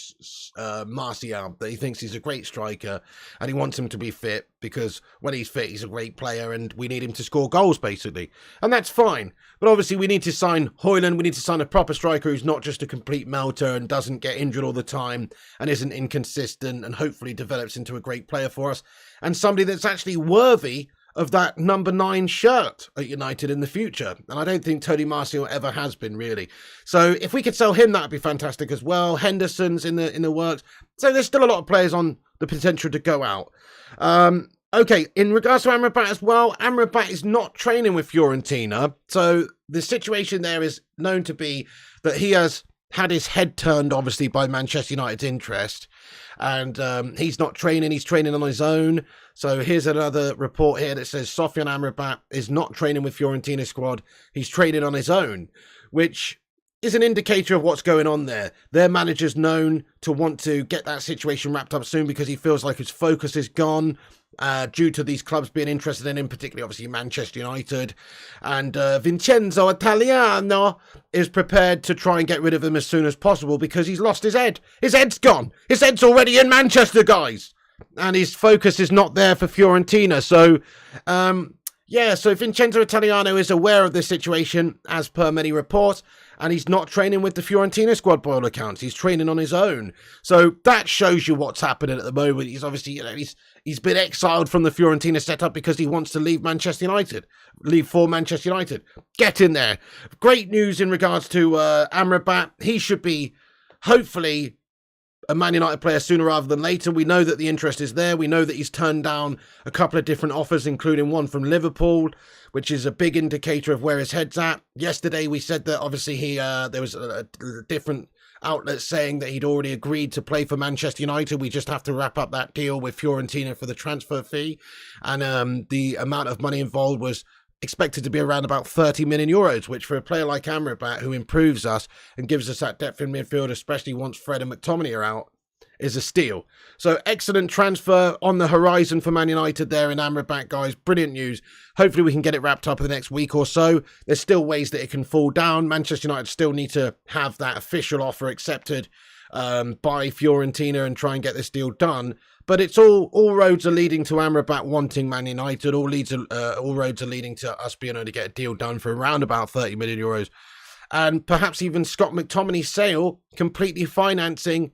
Martial that he thinks he's a great striker and he wants him to be fit because when he's fit, he's a great player and we need him to score goals, basically. And that's fine. But obviously, we need to sign Hojlund. We need to sign a proper striker who's not just a complete melter and doesn't get injured all the time and isn't inconsistent and hopefully develops into a great player for us. And somebody that's actually worthy of that number 9 shirt at United in the future. And I don't think Tony Martial ever has been, really. So if we could sell him, that would be fantastic as well. Henderson's in the works. So there's still a lot of players on the potential to go out. Okay, in regards to Amrabat as well, Amrabat is not training with Fiorentina. So the situation there is known to be that he has had his head turned, obviously, by Manchester United's interest. And he's not training, he's training on his own. So here's another report here that says Sofyan Amrabat is not training with Fiorentina squad. He's training on his own, which is an indicator of what's going on there. Their manager's known to want to get that situation wrapped up soon because he feels like his focus is gone. Due to these clubs being interested in him, particularly obviously Manchester United. And Vincenzo Italiano is prepared to try and get rid of him as soon as possible because he's lost his head. His head's gone. His head's already in Manchester, guys. And his focus is not there for Fiorentina. So, so Vincenzo Italiano is aware of this situation as per many reports. And he's not training with the Fiorentina squad by all accounts. He's training on his own. So that shows you what's happening at the moment. He's obviously, he's been exiled from the Fiorentina setup because he wants to leave Manchester United. Leave for Manchester United. Get in there. Great news in regards to Amrabat. He should be, hopefully, a Man United player sooner rather than later. We know that the interest is there. We know that he's turned down a couple of different offers, including one from Liverpool, which is a big indicator of where his head's at. Yesterday, we said that obviously there was a different outlet saying that he'd already agreed to play for Manchester United. We just have to wrap up that deal with Fiorentina for the transfer fee. And the amount of money involved was expected to be around about 30 million euros, which for a player like Amrabat, who improves us and gives us that depth in midfield, especially once Fred and McTominay are out, is a steal. So excellent transfer on the horizon for Man United there in Amrabat, guys. Brilliant news. Hopefully we can get it wrapped up in the next week or so. There's still ways that it can fall down. Manchester United still need to have that official offer accepted by Fiorentina and try and get this deal done. But it's all roads are leading to Amrabat wanting Man United. All roads are leading to us being able to get a deal done for around about 30 million euros. And perhaps even Scott McTominay's sale completely financing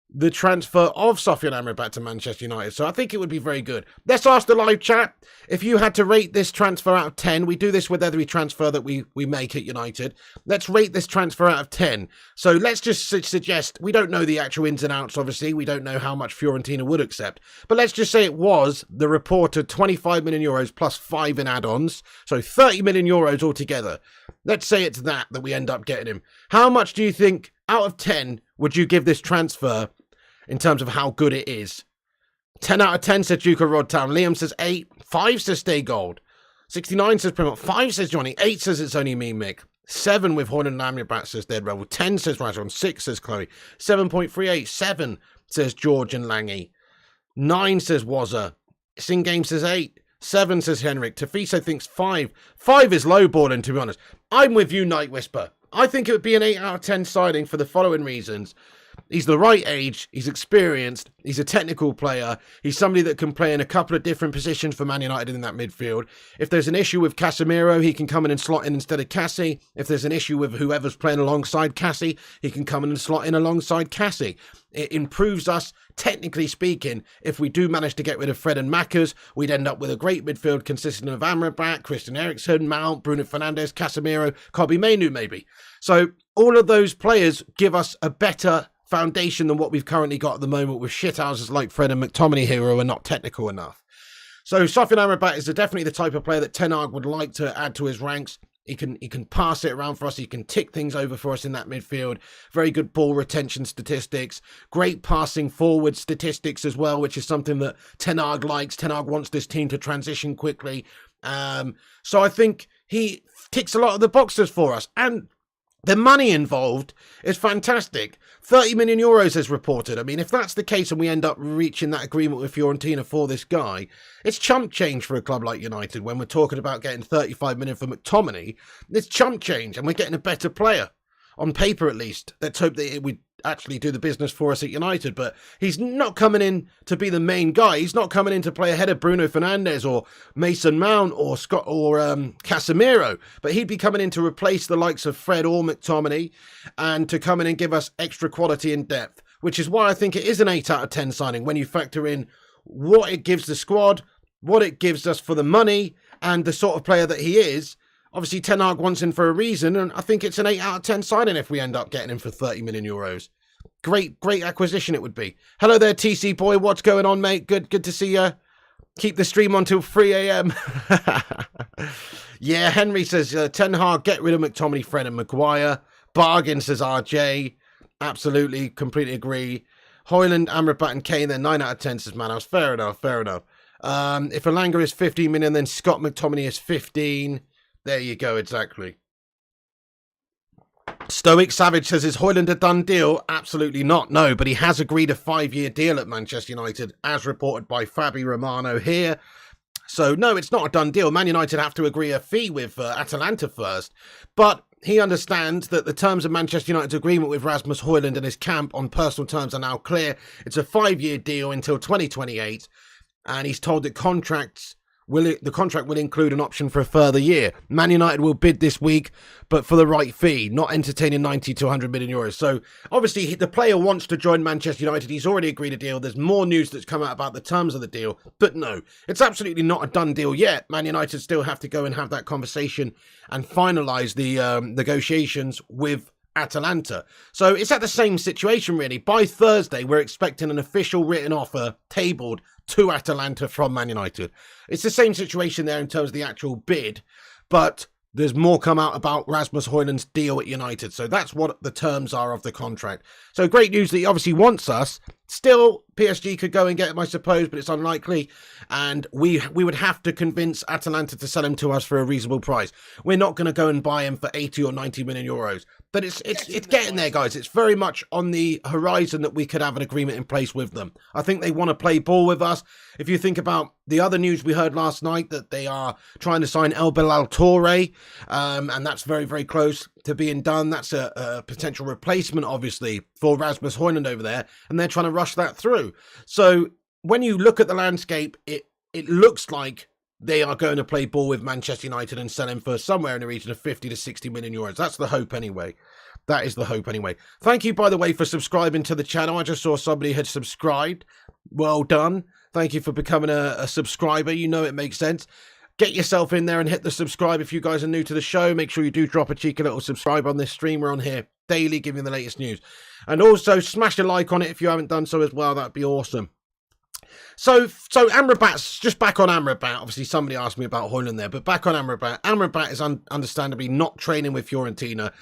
the transfer of Sofyan Amrabat to Manchester United. So I think it would be very good. Let's ask the live chat. If you had to rate this transfer out of 10, we do this with every transfer that we make at United. Let's rate this transfer out of 10. So let's just suggest, we don't know the actual ins and outs, obviously. We don't know how much Fiorentina would accept. But let's just say it was the reported 25 million euros plus 5 in add-ons. So 30 million euros altogether. Let's say it's that we end up getting him. How much do you think, out of 10, would you give this transfer in terms of how good it is? 10 out of 10 says Duke of Rodtown. Liam says 8. 5 says Stay Gold. 69 says Primot. 5 says Johnny. 8 says It's Only Me, Mick. 7 with Hojlund and Amrabat says Dead Rebel. 10 says Rajon. 6 says Chloe. 7.38. 7 says George and Langy. 9 says Wazza. Sing Game says 8. 7 says Henrik. Tafiso thinks 5. 5 is lowballing, to be honest. I'm with you, Night Whisper. I think it would be an 8 out of 10 signing for the following reasons. He's the right age, he's experienced, he's a technical player, he's somebody that can play in a couple of different positions for Man United in that midfield. If there's an issue with Casemiro, he can come in and slot in instead of Cassie. If there's an issue with whoever's playing alongside Cassie, he can come in and slot in alongside Cassie. It improves us, technically speaking. If we do manage to get rid of Fred and Mackers, we'd end up with a great midfield consisting of Amrabat, Christian Eriksen, Mount, Bruno Fernandes, Casemiro, Kobbie Mainoo maybe. So all of those players give us a better foundation than what we've currently got at the moment with shithouses like Fred and McTominay here who are not technical enough. So Sofyan Amrabat is definitely the type of player that Ten Hag would like to add to his ranks. He can pass it around for us. He can tick things over for us in that midfield. Very good ball retention statistics. Great passing forward statistics as well, which is something that Ten Hag likes. Ten Hag wants this team to transition quickly. So I think he ticks a lot of the boxes for us. And the money involved is fantastic. 30 million euros is reported. I mean, if that's the case and we end up reaching that agreement with Fiorentina for this guy, it's chump change for a club like United. When we're talking about getting 35 million for McTominay, it's chump change and we're getting a better player. On paper, at least. Let's hope that it would actually do the business for us at United. But he's not coming in to be the main guy. He's not coming in to play ahead of Bruno Fernandes or Mason Mount or Scott or Casemiro. But he'd be coming in to replace the likes of Fred or McTominay and to come in and give us extra quality and depth, which is why I think it is an 8 out of 10 signing when you factor in what it gives the squad, what it gives us for the money, and the sort of player that he is. Obviously, Ten Hag wants him for a reason, and I think it's an 8 out of 10 signing if we end up getting him for 30 million euros. Great acquisition it would be. Hello there, TC boy. What's going on, mate? Good to see you. Keep the stream on till 3 a.m. Yeah, Henry says, Ten Hag, get rid of McTominay, Fred and Maguire. Bargain, says RJ. Absolutely, completely agree. Hojlund, Amrabat and Kane, they're 9 out of 10, says Manos. Fair enough. If Alanga is 15 million, then Scott McTominay is 15. There you go, exactly. Stoic Savage says, is Hojlund a done deal? Absolutely not, no. But he has agreed a 5-year deal at Manchester United, as reported by Fabi Romano here. So, no, it's not a done deal. Man United have to agree a fee with Atalanta first. But he understands that the terms of Manchester United's agreement with Rasmus Hojlund and his camp on personal terms are now clear. It's a 5-year deal until 2028. And he's told that the contract will include an option for a further year. Man United will bid this week, but for the right fee, not entertaining 90 to 100 million euros. So, obviously, the player wants to join Manchester United. He's already agreed a deal. There's more news that's come out about the terms of the deal. But no, it's absolutely not a done deal yet. Man United still have to go and have that conversation and finalise the negotiations with Atalanta. So it's at the same situation, really. By Thursday, we're expecting an official written offer tabled to Atalanta from Man United. It's the same situation there in terms of the actual bid, but there's more come out about Rasmus Hojlund's deal at United. So that's what the terms are of the contract. So great news that he obviously wants us. Still, PSG could go and get him, I suppose, but it's unlikely. And we would have to convince Atalanta to sell him to us for a reasonable price. We're not going to go and buy him for 80 or 90 million euros. But it's getting there, guys. It's very much on the horizon that we could have an agreement in place with them. I think they want to play ball with us. If you think about the other news we heard last night, that they are trying to sign El Bilal Toure, and that's very, very close to being done. That's a potential replacement, obviously, for Rasmus Hojlund over there, and they're trying to rush that through. So when you look at the landscape, it looks like they are going to play ball with Manchester United and sell him for somewhere in the region of 50 to 60 million euros. That's the hope anyway. That is the hope anyway. Thank you, by the way, for subscribing to the channel. I just saw somebody had subscribed. Well done. Thank you for becoming a subscriber. You know it makes sense. Get yourself in there and hit the subscribe if you guys are new to the show. Make sure you do drop a cheeky little subscribe on this stream. We're on here daily giving the latest news. And also smash a like on it if you haven't done so as well. That'd be awesome. So Amrabat's just back on Amrabat. Obviously, somebody asked me about Hojlund there, but back on Amrabat. Amrabat is understandably not training with Fiorentina.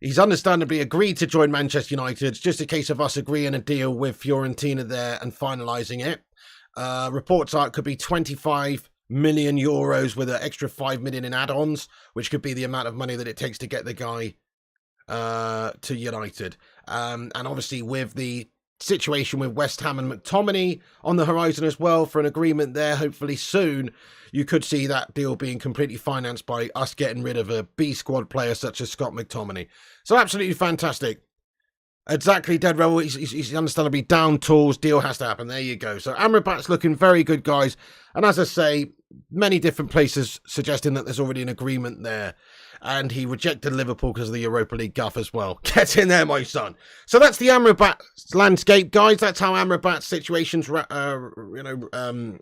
He's understandably agreed to join Manchester United. It's just a case of us agreeing a deal with Fiorentina there and finalising it. Reports are it could be 25 million euros with an extra 5 million in add-ons, which could be the amount of money that it takes to get the guy to United. And obviously with the situation with West Ham and McTominay on the horizon as well for an agreement there, hopefully soon, you could see that deal being completely financed by us getting rid of a B squad player such as Scott McTominay. So absolutely fantastic. Exactly, dead rebel. He's understandably down tools. Deal has to happen. There you go. So Amrabat's looking very good, guys. And as I say, many different places suggesting that there's already an agreement there. And he rejected Liverpool because of the Europa League guff as well. Get in there, my son. So that's the Amrabat landscape, guys. That's how Amrabat's situation's wrapping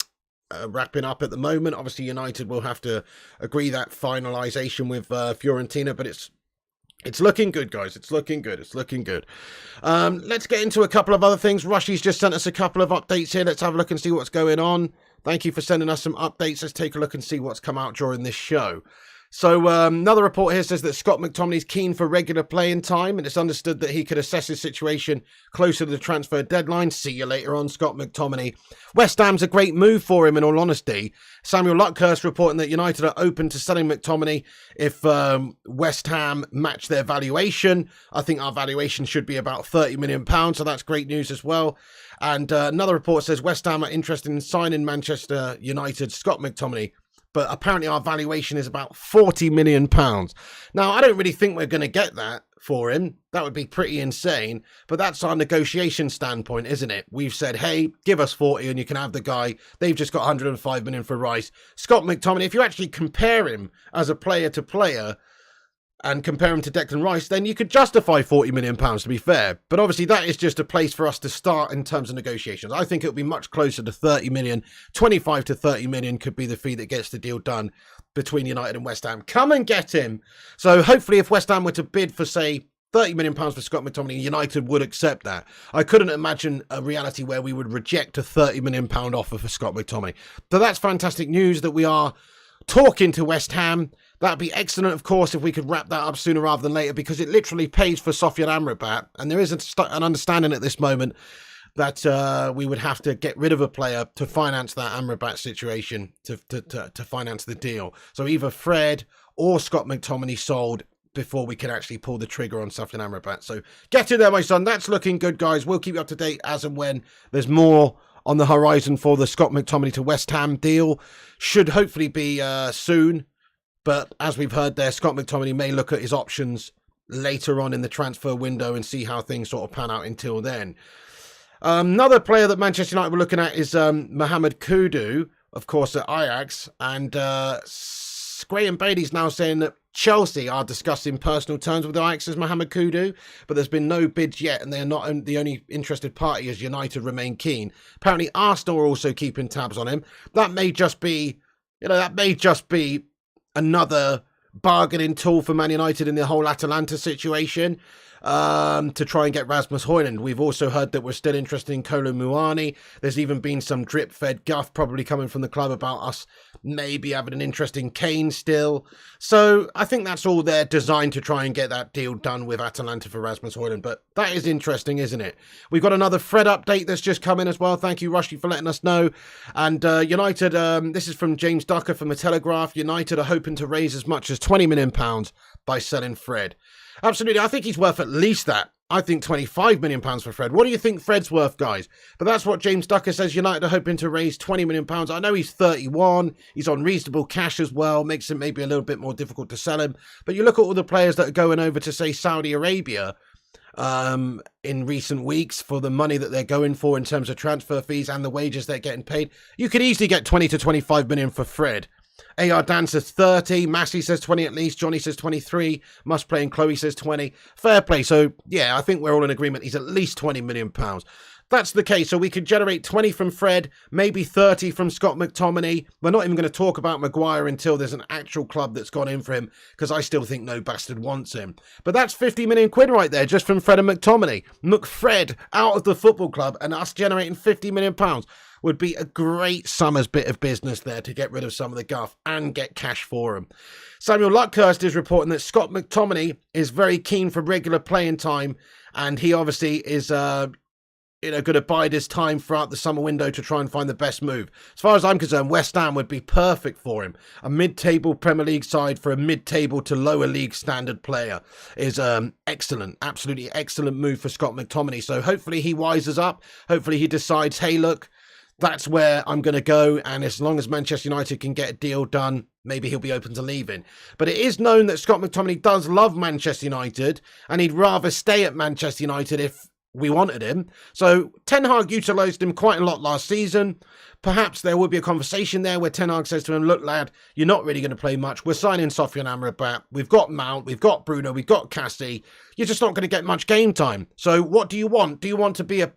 up at the moment. Obviously, United will have to agree that finalisation with Fiorentina, but it's looking good, guys. It's looking good. It's looking good. Let's get into a couple of other things. Rushy's just sent us a couple of updates here. Let's have a look and see what's going on. Thank you for sending us some updates. Let's take a look and see what's come out during this show. So another report here says that Scott McTominay's keen for regular playing time, and it's understood that he could assess his situation closer to the transfer deadline. See you later on, Scott McTominay. West Ham's a great move for him, in all honesty. Samuel Luckhurst reporting that United are open to selling McTominay if West Ham match their valuation. I think our valuation should be about £30 million, so that's great news as well. And another report says West Ham are interested in signing Manchester United's Scott McTominay, but apparently our valuation is about £40 million. Now, I don't really think we're going to get that for him. That would be pretty insane, but that's our negotiation standpoint, isn't it? We've said, hey, give us 40 and you can have the guy. They've just got 105 million for Rice. Scott McTominay, if you actually compare him as a player to player, and compare him to Declan Rice, then you could justify £40 million, to be fair. But obviously that is just a place for us to start in terms of negotiations. I think it'll be much closer to 30 million. 25 to 30 million could be the fee that gets the deal done between United and West Ham. Come and get him. So hopefully if West Ham were to bid for, say, £30 million for Scott McTominay, United would accept that. I couldn't imagine a reality where we would reject a £30 million offer for Scott McTominay. So that's fantastic news that we are talking to West Ham. That'd be excellent, of course, if we could wrap that up sooner rather than later, because it literally pays for Sofyan Amrabat, and there is an understanding at this moment that we would have to get rid of a player to finance that Amrabat situation, to finance the deal. So either Fred or Scott McTominay sold before we can actually pull the trigger on Sofyan Amrabat. So get in there, my son. That's looking good, guys. We'll keep you up to date as and when there's more on the horizon for the Scott McTominay to West Ham deal. Should hopefully be soon. But as we've heard there, Scott McTominay may look at his options later on in the transfer window and see how things sort of pan out until then. Another player that Manchester United were looking at is Mohamed Kudus, of course, at Ajax. And Graham Bailey's now saying that Chelsea are discussing personal terms with Ajax's Mohamed Kudus, but there's been no bids yet, and they're not the only interested party as United remain keen. Apparently, Arsenal are also keeping tabs on him. That may just be, another bargaining tool for Man United in the whole Atalanta situation, to try and get Rasmus Hojlund. We've also heard that we're still interested in Kolo Muani. There's even been some drip-fed guff probably coming from the club about us maybe having an interest in Kane still. So I think that's all there designed to try and get that deal done with Atalanta for Rasmus Hojlund. But that is interesting, isn't it? We've got another Fred update that's just come in as well. Thank you, Rushy, for letting us know. And United, this is from James Ducker from The Telegraph. United are hoping to raise as much as £20 million by selling Fred. Absolutely, I think he's worth at least that. I think £25 million for Fred. What do you think Fred's worth, guys? But that's what James Ducker says. United are hoping to raise £20 million. I know he's 31. He's on reasonable cash as well. Makes it maybe a little bit more difficult to sell him. But you look at all the players that are going over to, say, Saudi Arabia in recent weeks for the money that they're going for in terms of transfer fees and the wages they're getting paid. You could easily get 20 to 25 million for Fred. AR Dan says 30, Massey says 20 at least, Johnny says 23, Must Play and Chloe says 20. Fair play. So, yeah, I think we're all in agreement. He's at least £20 million. That's the case. So we could generate 20 from Fred, maybe 30 from Scott McTominay. We're not even going to talk about Maguire until there's an actual club that's gone in for him, because I still think no bastard wants him. But that's 50 million quid right there just from Fred and McTominay. McFred out of the football club and us generating £50 million would be a great summer's bit of business there to get rid of some of the guff and get cash for him. Samuel Luckhurst is reporting that Scott McTominay is very keen for regular playing time, and he obviously is going to bide his time throughout the summer window to try and find the best move. As far as I'm concerned, West Ham would be perfect for him. A mid-table Premier League side for a mid-table to lower league standard player is excellent, absolutely excellent move for Scott McTominay. So hopefully he wises up. Hopefully he decides, hey, look, that's where I'm going to go. And as long as Manchester United can get a deal done, maybe he'll be open to leaving. But it is known that Scott McTominay does love Manchester United, and he'd rather stay at Manchester United if we wanted him. So Ten Hag utilised him quite a lot last season. Perhaps there would be a conversation there where Ten Hag says to him, look, lad, you're not really going to play much. We're signing Sofyan Amrabat. We've got Mount. We've got Bruno. We've got Cassie. You're just not going to get much game time. So what do you want? Do you want to be a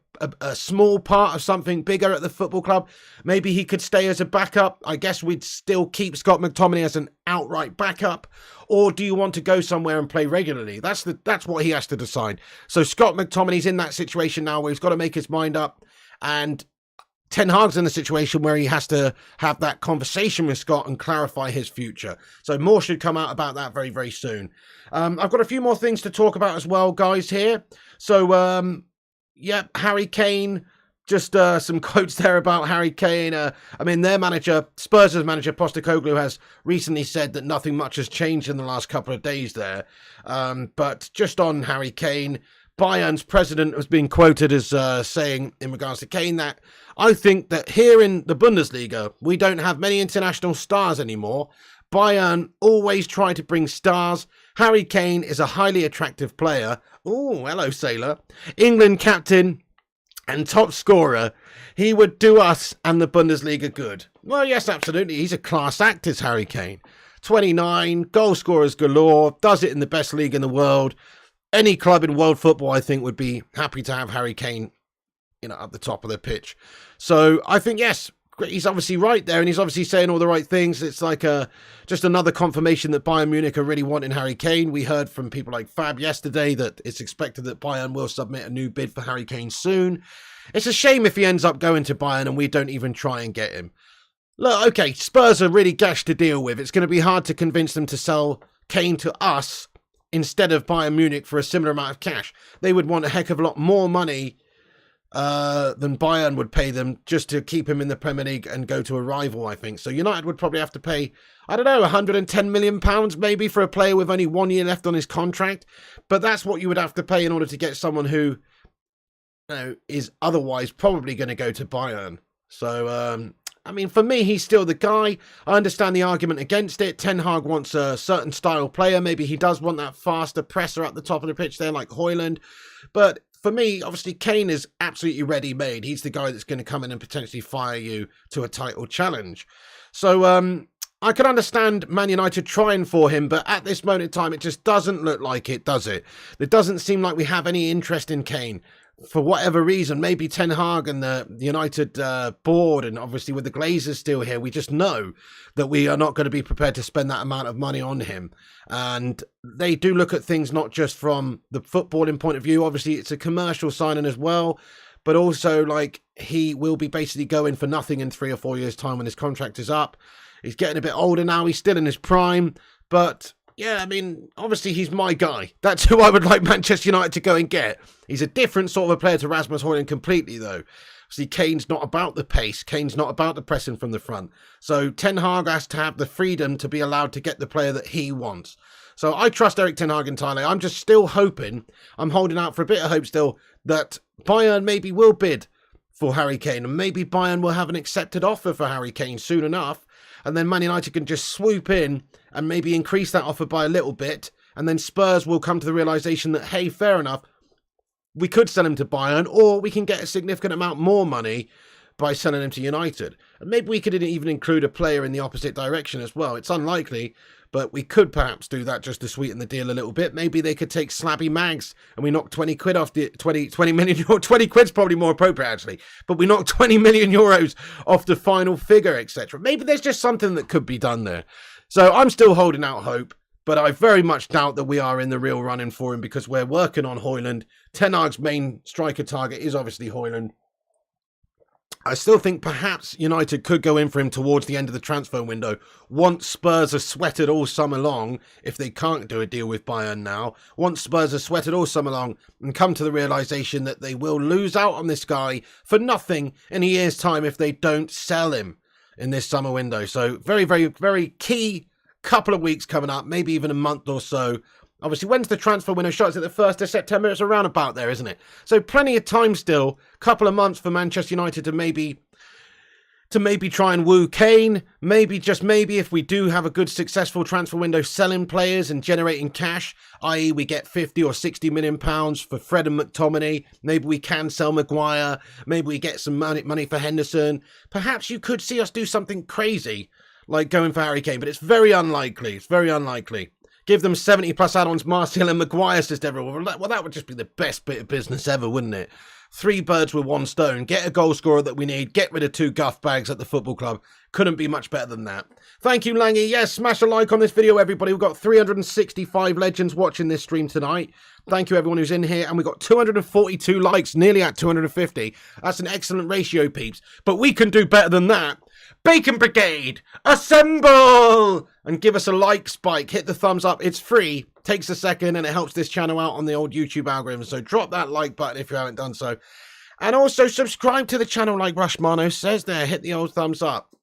small part of something bigger at the football club? Maybe he could stay as a backup. I guess we'd still keep Scott McTominay as an outright backup. Or do you want to go somewhere and play regularly? That's what he has to decide. So Scott McTominay's in that situation now where he's got to make his mind up, and Ten Hag's in a situation where he has to have that conversation with Scott and clarify his future. So more should come out about that very, very soon. I've got a few more things to talk about as well, guys, here. So, Harry Kane, just some quotes there about Harry Kane. Their manager, Spurs' manager, Postecoglou, has recently said that nothing much has changed in the last couple of days there. But just on Harry Kane, Bayern's president has been quoted as saying in regards to Kane that, I think that here in the Bundesliga, we don't have many international stars anymore. Bayern always try to bring stars. Harry Kane is a highly attractive player. Oh, hello, sailor. England captain and top scorer. He would do us and the Bundesliga good. Well, yes, absolutely. He's a class act, is Harry Kane. 29, goal scorers galore, does it in the best league in the world. Any club in world football, I think, would be happy to have Harry Kane, at the top of the pitch. So I think, yes, he's obviously right there, and he's obviously saying all the right things. It's like just another confirmation that Bayern Munich are really wanting Harry Kane. We heard from people like Fab yesterday that it's expected that Bayern will submit a new bid for Harry Kane soon. It's a shame if he ends up going to Bayern and we don't even try and get him. Look, okay, Spurs are really gash to deal with. It's going to be hard to convince them to sell Kane to us instead of Bayern Munich for a similar amount of cash. They would want a heck of a lot more money than Bayern would pay them just to keep him in the Premier League and go to a rival, I think. So United would probably have to pay, I don't know, £110 million maybe for a player with only 1 year left on his contract. But that's what you would have to pay in order to get someone who, is otherwise probably going to go to Bayern. So, for me, he's still the guy. I understand the argument against it. Ten Hag wants a certain style player. Maybe he does want that faster presser at the top of the pitch there like Hojlund. But for me, obviously, Kane is absolutely ready-made. He's the guy that's going to come in and potentially fire you to a title challenge. So I can understand Man United trying for him, but at this moment in time, it just doesn't look like it, does it? It doesn't seem like we have any interest in Kane. For whatever reason, maybe Ten Hag and the United board, and obviously with the Glazers still here, we just know that we are not going to be prepared to spend that amount of money on him. And they do look at things not just from the footballing point of view. Obviously, it's a commercial signing as well, but also like he will be basically going for nothing in 3 or 4 years' time when his contract is up. He's getting a bit older now. He's still in his prime, but yeah, obviously he's my guy. That's who I would like Manchester United to go and get. He's a different sort of a player to Rasmus Hojlund completely, though. See, Kane's not about the pace. Kane's not about the pressing from the front. So Ten Hag has to have the freedom to be allowed to get the player that he wants. So I trust Erik Ten Hag entirely. I'm just still hoping, I'm holding out for a bit of hope still, that Bayern maybe will bid for Harry Kane. And maybe Bayern will have an accepted offer for Harry Kane soon enough. And then Man United can just swoop in and maybe increase that offer by a little bit. And then Spurs will come to the realisation that, hey, fair enough, we could sell him to Bayern, or we can get a significant amount more money by selling him to United. And maybe we could even include a player in the opposite direction as well. It's unlikely, but we could perhaps do that just to sweeten the deal a little bit. Maybe they could take Slabby Mags and we knock 20 quid off the 20 million euro. 20 quid's probably more appropriate actually, but we knock 20 million euros off the final figure, etc. Maybe there's just something that could be done there. So I'm still holding out hope, but I very much doubt that we are in the real running for him because we're working on Hojlund. Ten Hag's main striker target is obviously Hojlund. I still think perhaps United could go in for him towards the end of the transfer window once Spurs are sweated all summer long, if they can't do a deal with Bayern now. Once Spurs are sweated all summer long and come to the realisation that they will lose out on this guy for nothing in a year's time if they don't sell him in this summer window. So very, very, very key couple of weeks coming up, maybe even a month or so. Obviously, when's the transfer window shut? Is it the 1st of September? It's around about there, isn't it? So plenty of time still, couple of months for Manchester United to maybe to maybe try and woo Kane. Maybe, just maybe, if we do have a good successful transfer window selling players and generating cash, i.e. we get 50 or 60 million pounds for Fred and McTominay. Maybe we can sell Maguire. Maybe we get some money for Henderson. Perhaps you could see us do something crazy like going for Harry Kane, but it's very unlikely. It's very unlikely. Give them 70 plus add-ons, Martial and Maguire, says everyone. Well, that would just be the best bit of business ever, wouldn't it? 3 birds with 1 stone. Get a goal scorer that we need. Get rid of 2 guff bags at the football club. Couldn't be much better than that. Thank you, Langy. Yes, smash a like on this video, everybody. We've got 365 legends watching this stream tonight. Thank you, everyone who's in here. And we've got 242 likes, nearly at 250. That's an excellent ratio, peeps. But we can do better than that. Bacon Brigade, assemble! And give us a like spike. Hit the thumbs up. It's free. Takes a second and it helps this channel out on the old YouTube algorithm. So drop that like button if you haven't done so. And also subscribe to the channel like Rushmano says there. Hit the old thumbs up.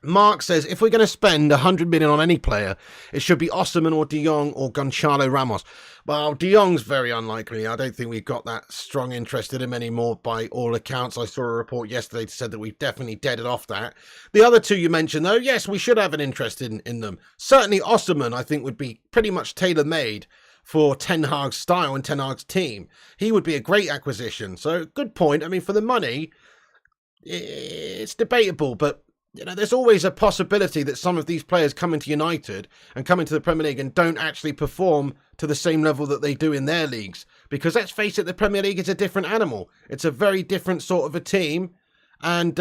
Mark says, if we're going to spend 100 million on any player, it should be Osimhen or De Jong or Gonçalo Ramos. Well, De Jong's very unlikely. I don't think we've got that strong interest in him anymore by all accounts. I saw a report yesterday that said that we've definitely deaded off that. The other 2 you mentioned, though, yes, we should have an interest in them. Certainly Osimhen, I think, would be pretty much tailor-made for Ten Hag's style and Ten Hag's team. He would be a great acquisition. So, good point. I mean, for the money, it's debatable, but you know, there's always a possibility that some of these players come into United and come into the Premier League and don't actually perform to the same level that they do in their leagues. Because let's face it, the Premier League is a different animal. It's a very different sort of a team and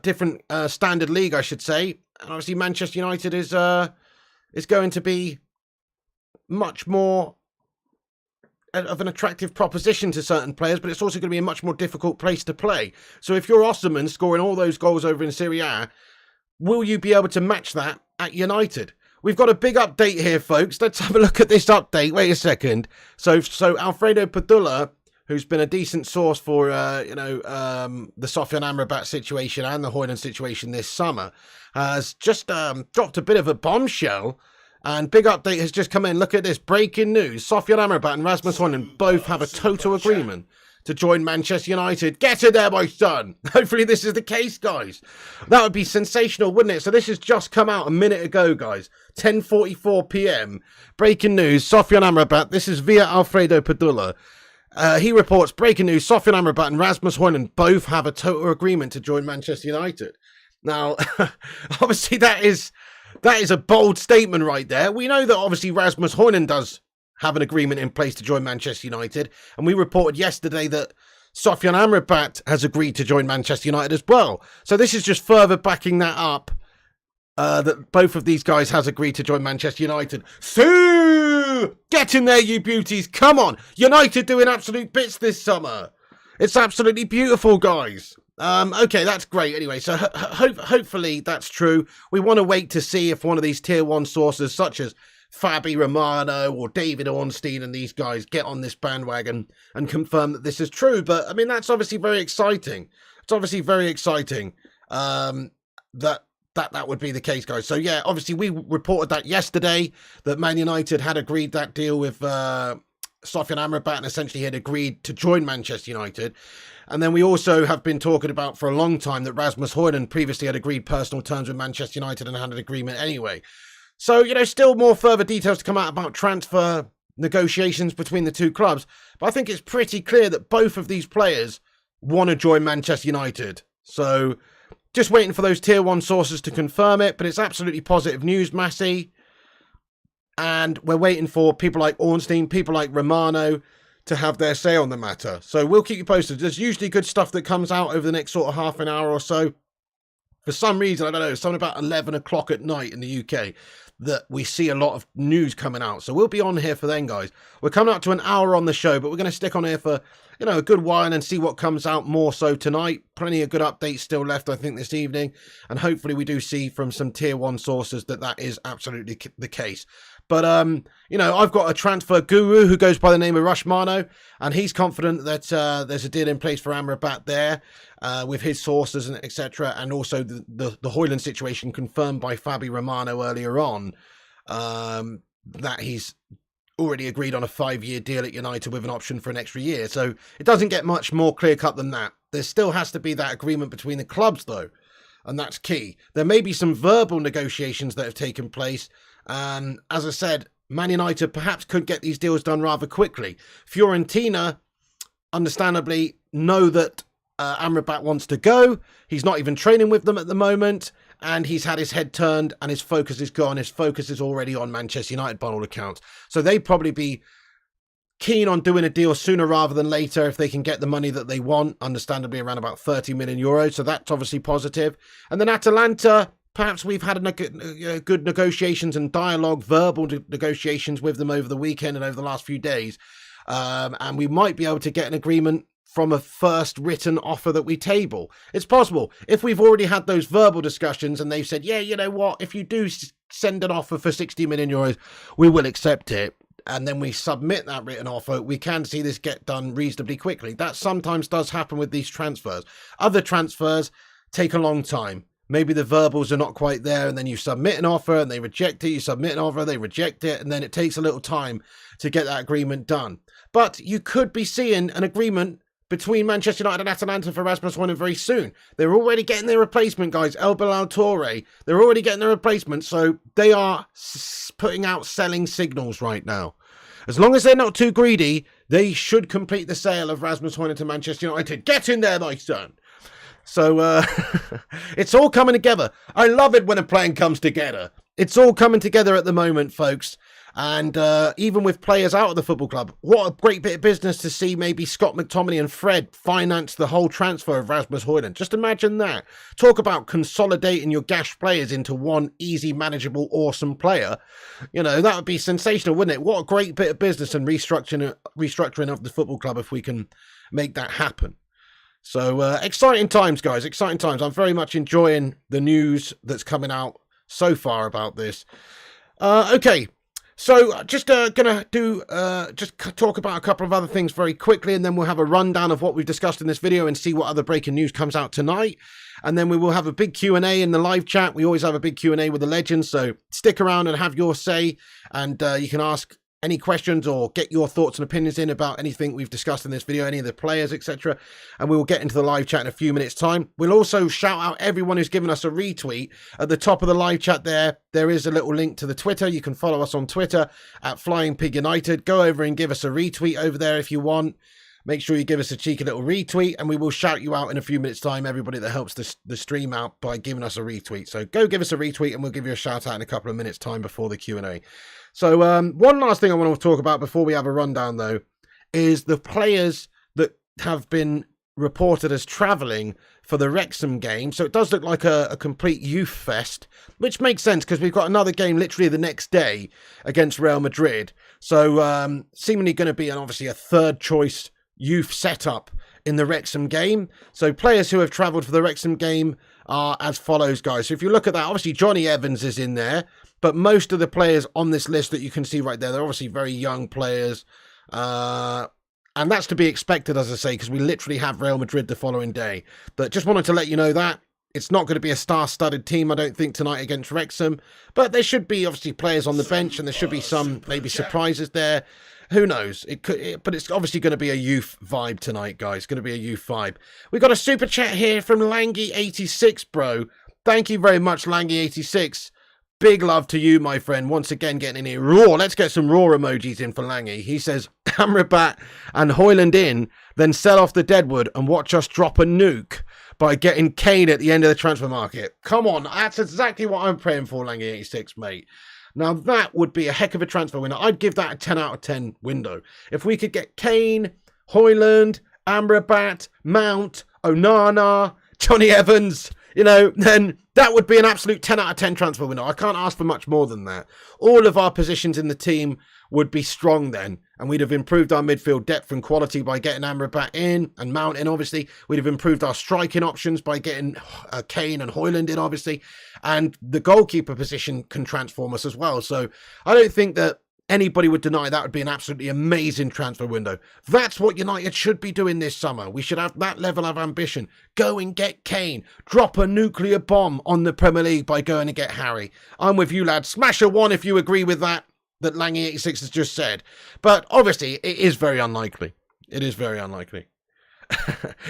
different standard league, I should say. And obviously Manchester United is going to be much more of an attractive proposition to certain players, but it's also going to be a much more difficult place to play. So if you're Osimhen scoring all those goals over in Serie A, will you be able to match that at United? We've got a big update here, folks. Let's have a look at this update. Wait a second. So Alfredo Padula, who's been a decent source for, the Sofyan Amrabat situation and the Hojlund situation this summer, has just dropped a bit of a bombshell. And big update has just come in. Look at this. Breaking news. Sofyan Amrabat and Rasmus Hojlund both have a total agreement to join Manchester United. Get in there, my son. Hopefully this is the case, guys. That would be sensational, wouldn't it? So this has just come out a minute ago, guys. 10:44 p.m. Breaking news. Sofyan Amrabat. This is via Alfredo Padula. He reports, breaking news, Sofyan Amrabat and Rasmus Hojlund both have a total agreement to join Manchester United. Now, obviously that is a bold statement right there. We know that obviously Rasmus Hojlund does have an agreement in place to join Manchester United. And we reported yesterday that Sofyan Amrabat has agreed to join Manchester United as well. So this is just further backing that up, that both of these guys has agreed to join Manchester United. So get in there, you beauties. Come on. United doing absolute bits this summer. It's absolutely beautiful, guys. Okay, that's great. Anyway, so hopefully that's true. We want to wait to see if one of these tier 1 sources, such as Fabi Romano or David Ornstein and these guys, get on this bandwagon and confirm that this is true. But I mean, that's obviously very exciting. It's obviously very exciting that would be the case, guys. So yeah, obviously we reported that yesterday, that Man United had agreed that deal with Sofyan Amrabat and essentially had agreed to join Manchester United. And then we also have been talking about for a long time that Rasmus Hojlund previously had agreed personal terms with Manchester United and had an agreement anyway. So, you know, still more further details to come out about transfer negotiations between the 2 clubs. But I think it's pretty clear that both of these players want to join Manchester United. So just waiting for those tier 1 sources to confirm it. But it's absolutely positive news, Massey. And we're waiting for people like Ornstein, people like Romano to have their say on the matter. So we'll keep you posted. There's usually good stuff that comes out over the next sort of half an hour or so. For some reason, I don't know, something about 11 o'clock at night in the UK, that we see a lot of news coming out. So we'll be on here for then, guys. We're coming up to an hour on the show, but we're going to stick on here for, you know, a good while and see what comes out more so tonight. Plenty of good updates still left, I think, this evening. And hopefully we do see from some tier 1 sources that is absolutely the case. But, you know, I've got a transfer guru who goes by the name of Rushmano, and he's confident that there's a deal in place for Amrabat there with his sources and etc. And also the Hojlund situation confirmed by Fabi Romano earlier on, that he's already agreed on a 5-year deal at United with an option for an extra year. So it doesn't get much more clear-cut than that. There still has to be that agreement between the clubs, though. and that's key. There may be some verbal negotiations that have taken place. As I said, Man United perhaps could get these deals done rather quickly. Fiorentina, understandably, know that Amrabat wants to go. He's not even training with them at the moment, and he's had his head turned and his focus is gone. His focus is already on Manchester United by all accounts. So they'd probably be keen on doing a deal sooner rather than later if they can get the money that they want, understandably around about 30 million euros. So that's obviously positive. And then Atalanta, perhaps we've had good negotiations and dialogue, verbal negotiations with them over the weekend and over the last few days. And we might be able to get an agreement from a first written offer that we table. It's possible. If we've already had those verbal discussions and they've said, yeah, you know what, if you do send an offer for 60 million euros, we will accept it. And then we submit that written offer, we can see this get done reasonably quickly. That sometimes does happen with these transfers. Other transfers take a long time. Maybe the verbals are not quite there, and then you submit an offer and they reject it. You submit an offer, they reject it, and then it takes a little time to get that agreement done. But you could be seeing an agreement between Manchester United and Atalanta for Rasmus Hojlund very soon. They're already getting their replacement, guys. El Bilal Toure. They're already getting their replacement, so they are putting out selling signals right now. As long as they're not too greedy, they should complete the sale of Rasmus Hojlund to Manchester United. Get in there, my son. So it's all coming together. I love it when a plan comes together. It's all coming together at the moment, folks. And even with players out of the football club, what a great bit of business to see maybe Scott McTominay and Fred finance the whole transfer of Rasmus Hojlund. Just imagine that. Talk about consolidating your gash players into one easy, manageable, awesome player. You know, that would be sensational, wouldn't it? What a great bit of business and restructuring of the football club if we can make that happen. So exciting times, guys. Exciting times. I'm very much enjoying the news that's coming out so far about this. Okay. So just gonna do just talk about a couple of other things very quickly, and then we'll have a rundown of what we've discussed in this video and see what other breaking news comes out tonight. And then we will have a big Q&A in the live chat. We always have a big Q&A with the legends, so stick around and have your say, and you can ask any questions or get your thoughts and opinions in about anything we've discussed in this video, any of the players, etc. And we will get into the live chat in a few minutes' time. We'll also shout out everyone who's given us a retweet. At the top of the live chat there is a little link to the Twitter. You can follow us on Twitter at Flying Pig United. Go over and give us a retweet over there if you want. Make sure you give us a cheeky little retweet, and we will shout you out in a few minutes' time, everybody that helps the stream out by giving us a retweet. So go give us a retweet, and we'll give you a shout out in a couple of minutes' time before the Q&A. So one last thing I want to talk about before we have a rundown, though, is the players that have been reported as travelling for the Wrexham game. So it does look like a complete youth fest, which makes sense because we've got another game literally the next day against Real Madrid. So seemingly going to be obviously a third choice youth setup in the Wrexham game. So players who have travelled for the Wrexham game are as follows, guys. So if you look at that, obviously Johnny Evans is in there, but most of the players on this list that you can see right there, they're obviously very young players. And that's to be expected, as I say, because we literally have Real Madrid the following day. But just wanted to let you know that it's not going to be a star-studded team, I don't think, tonight against Wrexham. But there should be obviously players on the bench, and there should be some maybe surprises there. Who knows? But it's obviously going to be a youth vibe tonight, guys. It's going to be a youth vibe. We've got a super chat here from Langy86, bro. Thank you very much, Langy86. Big love to you, my friend. Once again, getting in here raw. Let's get some raw emojis in for Langy. He says, Amrabat and Hojlund in, then sell off the Deadwood and watch us drop a nuke by getting Kane at the end of the transfer market. Come on. That's exactly what I'm praying for, Langy86, mate. Now, that would be a heck of a transfer window. I'd give that a 10 out of 10 window. If we could get Kane, Hojlund, Amrabat, Mount, Onana, Johnny Evans, you know, then that would be an absolute 10 out of 10 transfer window. I can't ask for much more than that. All of our positions in the team would be strong then, and we'd have improved our midfield depth and quality by getting Amrabat in and Mount in, obviously. We'd have improved our striking options by getting Kane and Hojlund in, obviously. And the goalkeeper position can transform us as well. So I don't think that anybody would deny that would be an absolutely amazing transfer window. That's what United should be doing this summer. We should have that level of ambition. Go and get Kane. Drop a nuclear bomb on the Premier League by going and get Harry. I'm with you, lad. Smash a 1 if you agree with that Langy86 has just said. But obviously, it is very unlikely. It is very unlikely.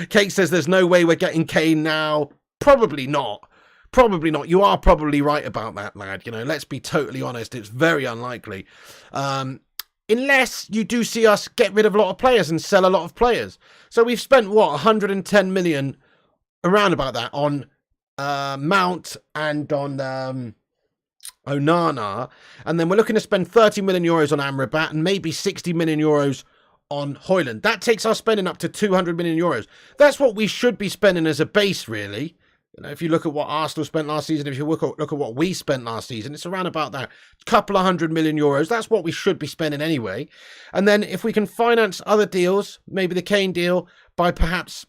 Kate says there's no way we're getting Kane now. Probably not. Probably not. You are probably right about that, lad. You know, let's be totally honest. It's very unlikely. Unless you do see us get rid of a lot of players and sell a lot of players. So we've spent, what, 110 million, around about that, on Mount and on Onana. And then we're looking to spend 30 million euros on Amrabat and maybe 60 million euros on Hojlund. That takes our spending up to 200 million euros. That's what we should be spending as a base, really. You know, if you look at what Arsenal spent last season, if you look at what we spent last season, it's around about that couple of 100 million euros. That's what we should be spending anyway. And then if we can finance other deals, maybe the Kane deal, by perhaps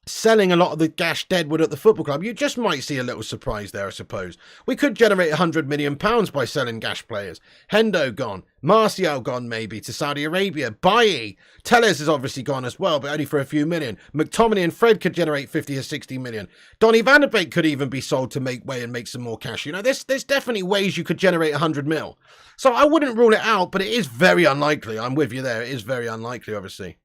selling a lot of the gash deadwood at the football club, you just might see a little surprise there, I suppose. We could generate £100 million by selling gash players. Hendo gone. Martial gone maybe to Saudi Arabia. Bailly. Telles is obviously gone as well, but only for a few million. McTominay and Fred could generate 50 or 60 million. Donny van de Beek could even be sold to make way and make some more cash. You know, there's definitely ways you could generate 100 mil. So I wouldn't rule it out, but it is very unlikely. I'm with you there. It is very unlikely, obviously.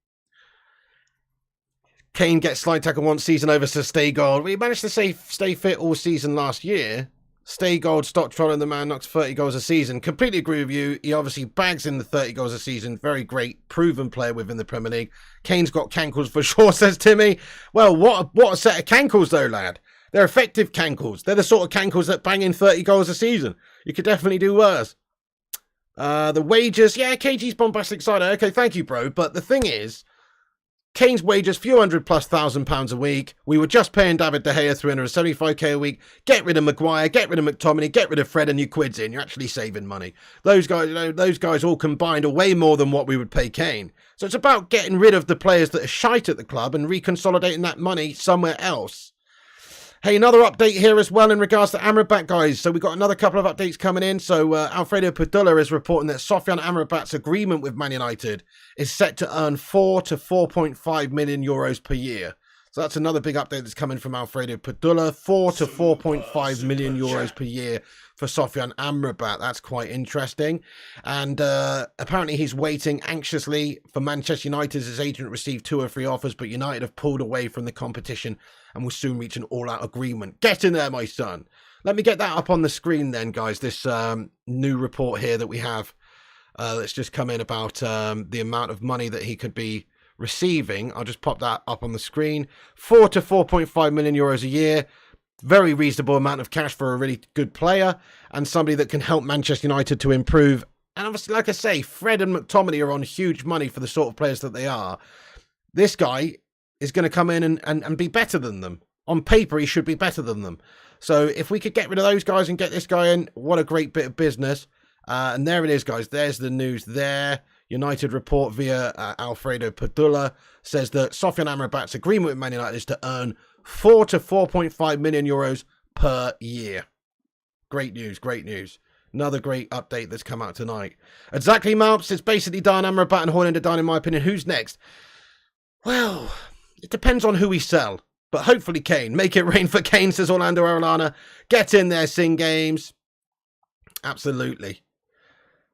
Kane gets slide tackle one season over to Staygold. We managed to stay fit all season last year. Staygold stopped trolling the man, knocks 30 goals a season. Completely agree with you. He obviously bags in the 30 goals a season. Very great, proven player within the Premier League. Kane's got cankles for sure, says Timmy. Well, what a set of cankles though, lad. They're effective cankles. They're the sort of cankles that bang in 30 goals a season. You could definitely do worse. The wages, yeah, KG's bombastic side. Okay, thank you, bro. But the thing is, Kane's wages, few hundred plus £1,000 a week. We were just paying David De Gea 375k a week. Get rid of Maguire, get rid of McTominay, get rid of Fred, and you quid's in. You're actually saving money. Those guys, you know, those guys all combined are way more than what we would pay Kane. So it's about getting rid of the players that are shite at the club and reconsolidating that money somewhere else. Hey, another update here as well in regards to Amrabat, guys. So we've got another couple of updates coming in. So Alfredo Padula is reporting that Sofyan Amrabat's agreement with Man United is set to earn 4 to 4.5 million euros per year. So that's another big update that's coming from Alfredo Padula. 4 to 4.5 million euros per year for Sofyan Amrabat. That's quite interesting. And apparently he's waiting anxiously for Manchester United. His agent received 2 or 3 offers, but United have pulled away from the competition and will soon reach an all-out agreement. Get in there, my son. Let me get that up on the screen then, guys. This new report here that we have that's just come in about the amount of money that he could be receiving. I'll just pop that up on the screen. 4 to 4.5 million euros a year. Very reasonable amount of cash for a really good player and somebody that can help Manchester United to improve. And obviously, like I say, Fred and McTominay are on huge money for the sort of players that they are. This guy is going to come in and be better than them. On paper, he should be better than them. So if we could get rid of those guys and get this guy in, what a great bit of business. And there it is, guys. There's the news there. United report via Alfredo Padula says that Sofyan Amrabat's agreement with Man United is to earn 4 to 4.5 million euros per year. Great news, great news. Another great update that's come out tonight. Exactly, Malps. It's basically done. Amrabat and Hojlund are done, in my opinion. Who's next? Well, it depends on who we sell. But hopefully Kane. Make it rain for Kane, says Orlando Arellana. Get in there, sing games. Absolutely.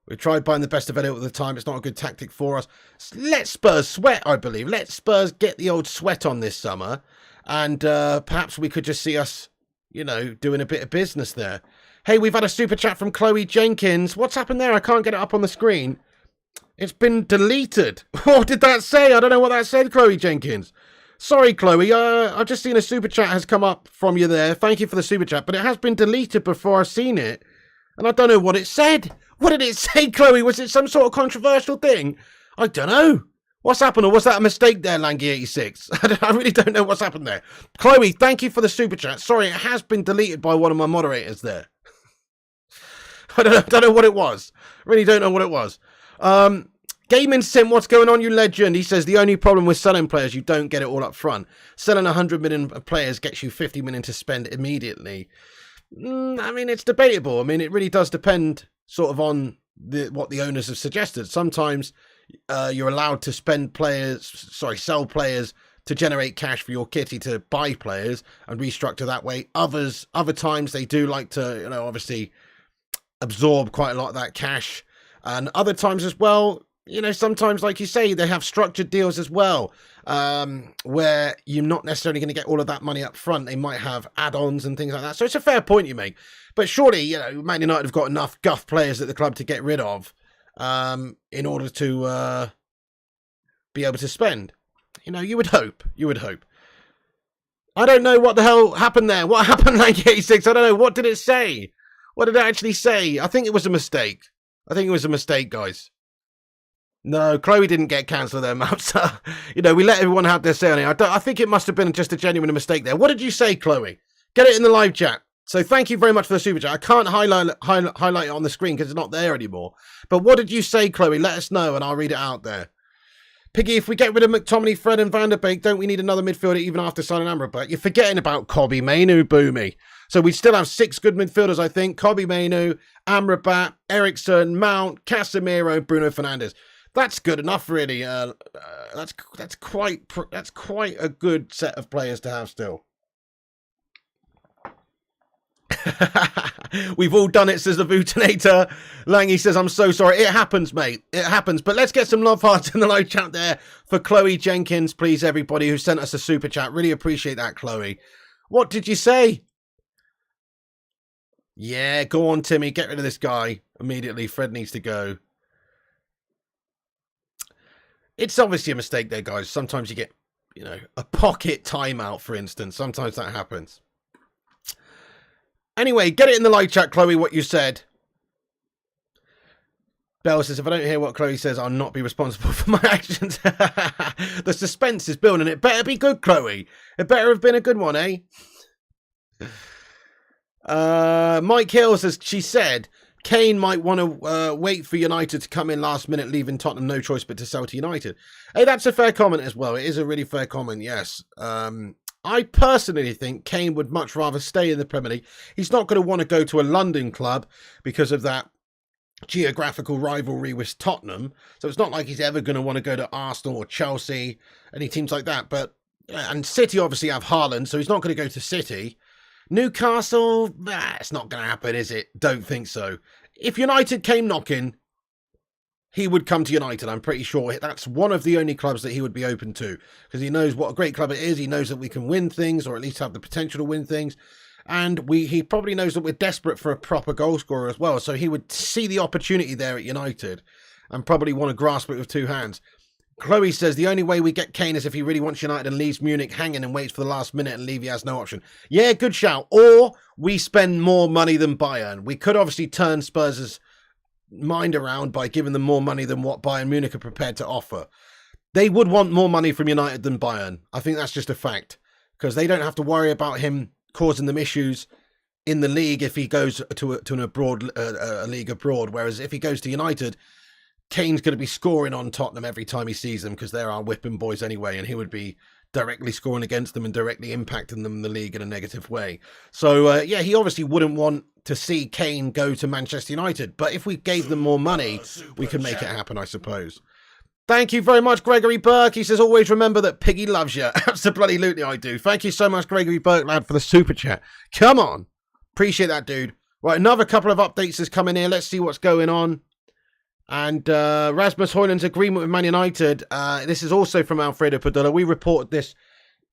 We tried buying the best available at the time. It's not a good tactic for us. Let Spurs sweat, I believe. Let Spurs get the old sweat on this summer. And perhaps we could just see us, you know, doing a bit of business there. Hey, we've had a super chat from Chloe Jenkins. What's happened there? I can't get it up on the screen. It's been deleted. What did that say? I don't know what that said, Chloe Jenkins. Sorry, Chloe. I've just seen a super chat has come up from you there. Thank you for the super chat. But it has been deleted before I've seen it. And I don't know what it said. What did it say, Chloe? Was it some sort of controversial thing? I don't know. What's happened? Or was that a mistake there, Langy86? I really don't know what's happened there. Chloe, thank you for the super chat. Sorry, it has been deleted by one of my moderators there. I don't know what it was. Really don't know what it was. Gaming Sim, what's going on, you legend? He says the only problem with selling players, you don't get it all up front. Selling 100 million players gets you 50 million to spend immediately. I mean, it's debatable. I mean, it really does depend sort of on what the owners have suggested. Sometimes you're allowed to sell players to generate cash for your kitty to buy players and restructure that way. Other times they do like to, you know, obviously absorb quite a lot of that cash. And other times as well, you know, sometimes, like you say, they have structured deals as well, where you're not necessarily going to get all of that money up front. They might have add-ons and things like that. So it's a fair point you make. But surely, you know, Man United have got enough guff players at the club to get rid of in order to be able to spend. You know, you would hope. You would hope. I don't know what the hell happened there. What happened, 86? I don't know. What did it say? What did it actually say? I think it was a mistake. I think it was a mistake, guys. No, Chloe didn't get cancelled there, Maps. You know, we let everyone have their say on it. I think it must have been just a genuine mistake there. What did you say, Chloe? Get it in the live chat. So thank you very much for the super chat. I can't highlight it on the screen because it's not there anymore. But what did you say, Chloe? Let us know and I'll read it out there. Piggy, if we get rid of McTominay, Fred and Van der Beek, don't we need another midfielder even after signing Amrabat? You're forgetting about Kobbie Mainoo, Boomy. So we'd still have 6 good midfielders, I think. Kobbie Mainoo, Amrabat, Eriksson, Mount, Casemiro, Bruno Fernandes. That's good enough, really. That's quite a good set of players to have still. We've all done it, says the Vutinator. Langy says, I'm so sorry. It happens, mate. It happens. But let's get some love hearts in the live chat there for Chloe Jenkins, please, everybody who sent us a super chat. Really appreciate that, Chloe. What did you say? Yeah, go on, Timmy. Get rid of this guy immediately. Fred needs to go. It's obviously a mistake there, guys. Sometimes you get, you know, a pocket timeout, for instance. Sometimes that happens. Anyway, get it in the live chat, Chloe, what you said. Bell says, if I don't hear what Chloe says, I'll not be responsible for my actions. The suspense is building. It better be good, Chloe. It better have been a good one, eh? Mike Hill says, she said, Kane might want to wait for United to come in last minute, leaving Tottenham no choice but to sell to United. Hey, that's a fair comment as well. It is a really fair comment, yes. I personally think Kane would much rather stay in the Premier League. He's not going to want to go to a London club because of that geographical rivalry with Tottenham. So it's not like he's ever going to want to go to Arsenal or Chelsea, any teams like that. But and City obviously have Haaland, so he's not going to go to City. Newcastle, it's not going to happen, is it? Don't think so. If United came knocking, he would come to United. I'm pretty sure that's one of the only clubs that he would be open to because he knows what a great club it is. He knows that we can win things or at least have the potential to win things. And he probably knows that we're desperate for a proper goal scorer as well. So he would see the opportunity there at United and probably want to grasp it with 2 hands. Chloe says the only way we get Kane is if he really wants United and leaves Munich hanging and waits for the last minute and Levy has no option. Yeah, good shout. Or we spend more money than Bayern. We could obviously turn Spurs' mind around by giving them more money than what Bayern Munich are prepared to offer. They would want more money from United than Bayern. I think that's just a fact because they don't have to worry about him causing them issues in the league if he goes to an abroad a league abroad. Whereas if he goes to United, Kane's going to be scoring on Tottenham every time he sees them because they're our whipping boys anyway, and he would be directly scoring against them and directly impacting them in the league in a negative way. So, yeah, he obviously wouldn't want to see Kane go to Manchester United, but if we gave them more money, we could make it happen, I suppose. Thank you very much, Gregory Burke. He says, always remember that Piggy loves you. Absolutely, I do. Thank you so much, Gregory Burke, lad, for the super chat. Come on. Appreciate that, dude. Right, another couple of updates has come in here. Let's see what's going on. And Rasmus Hojlund's agreement with Man United. This is also from Alfredo Padula. We reported this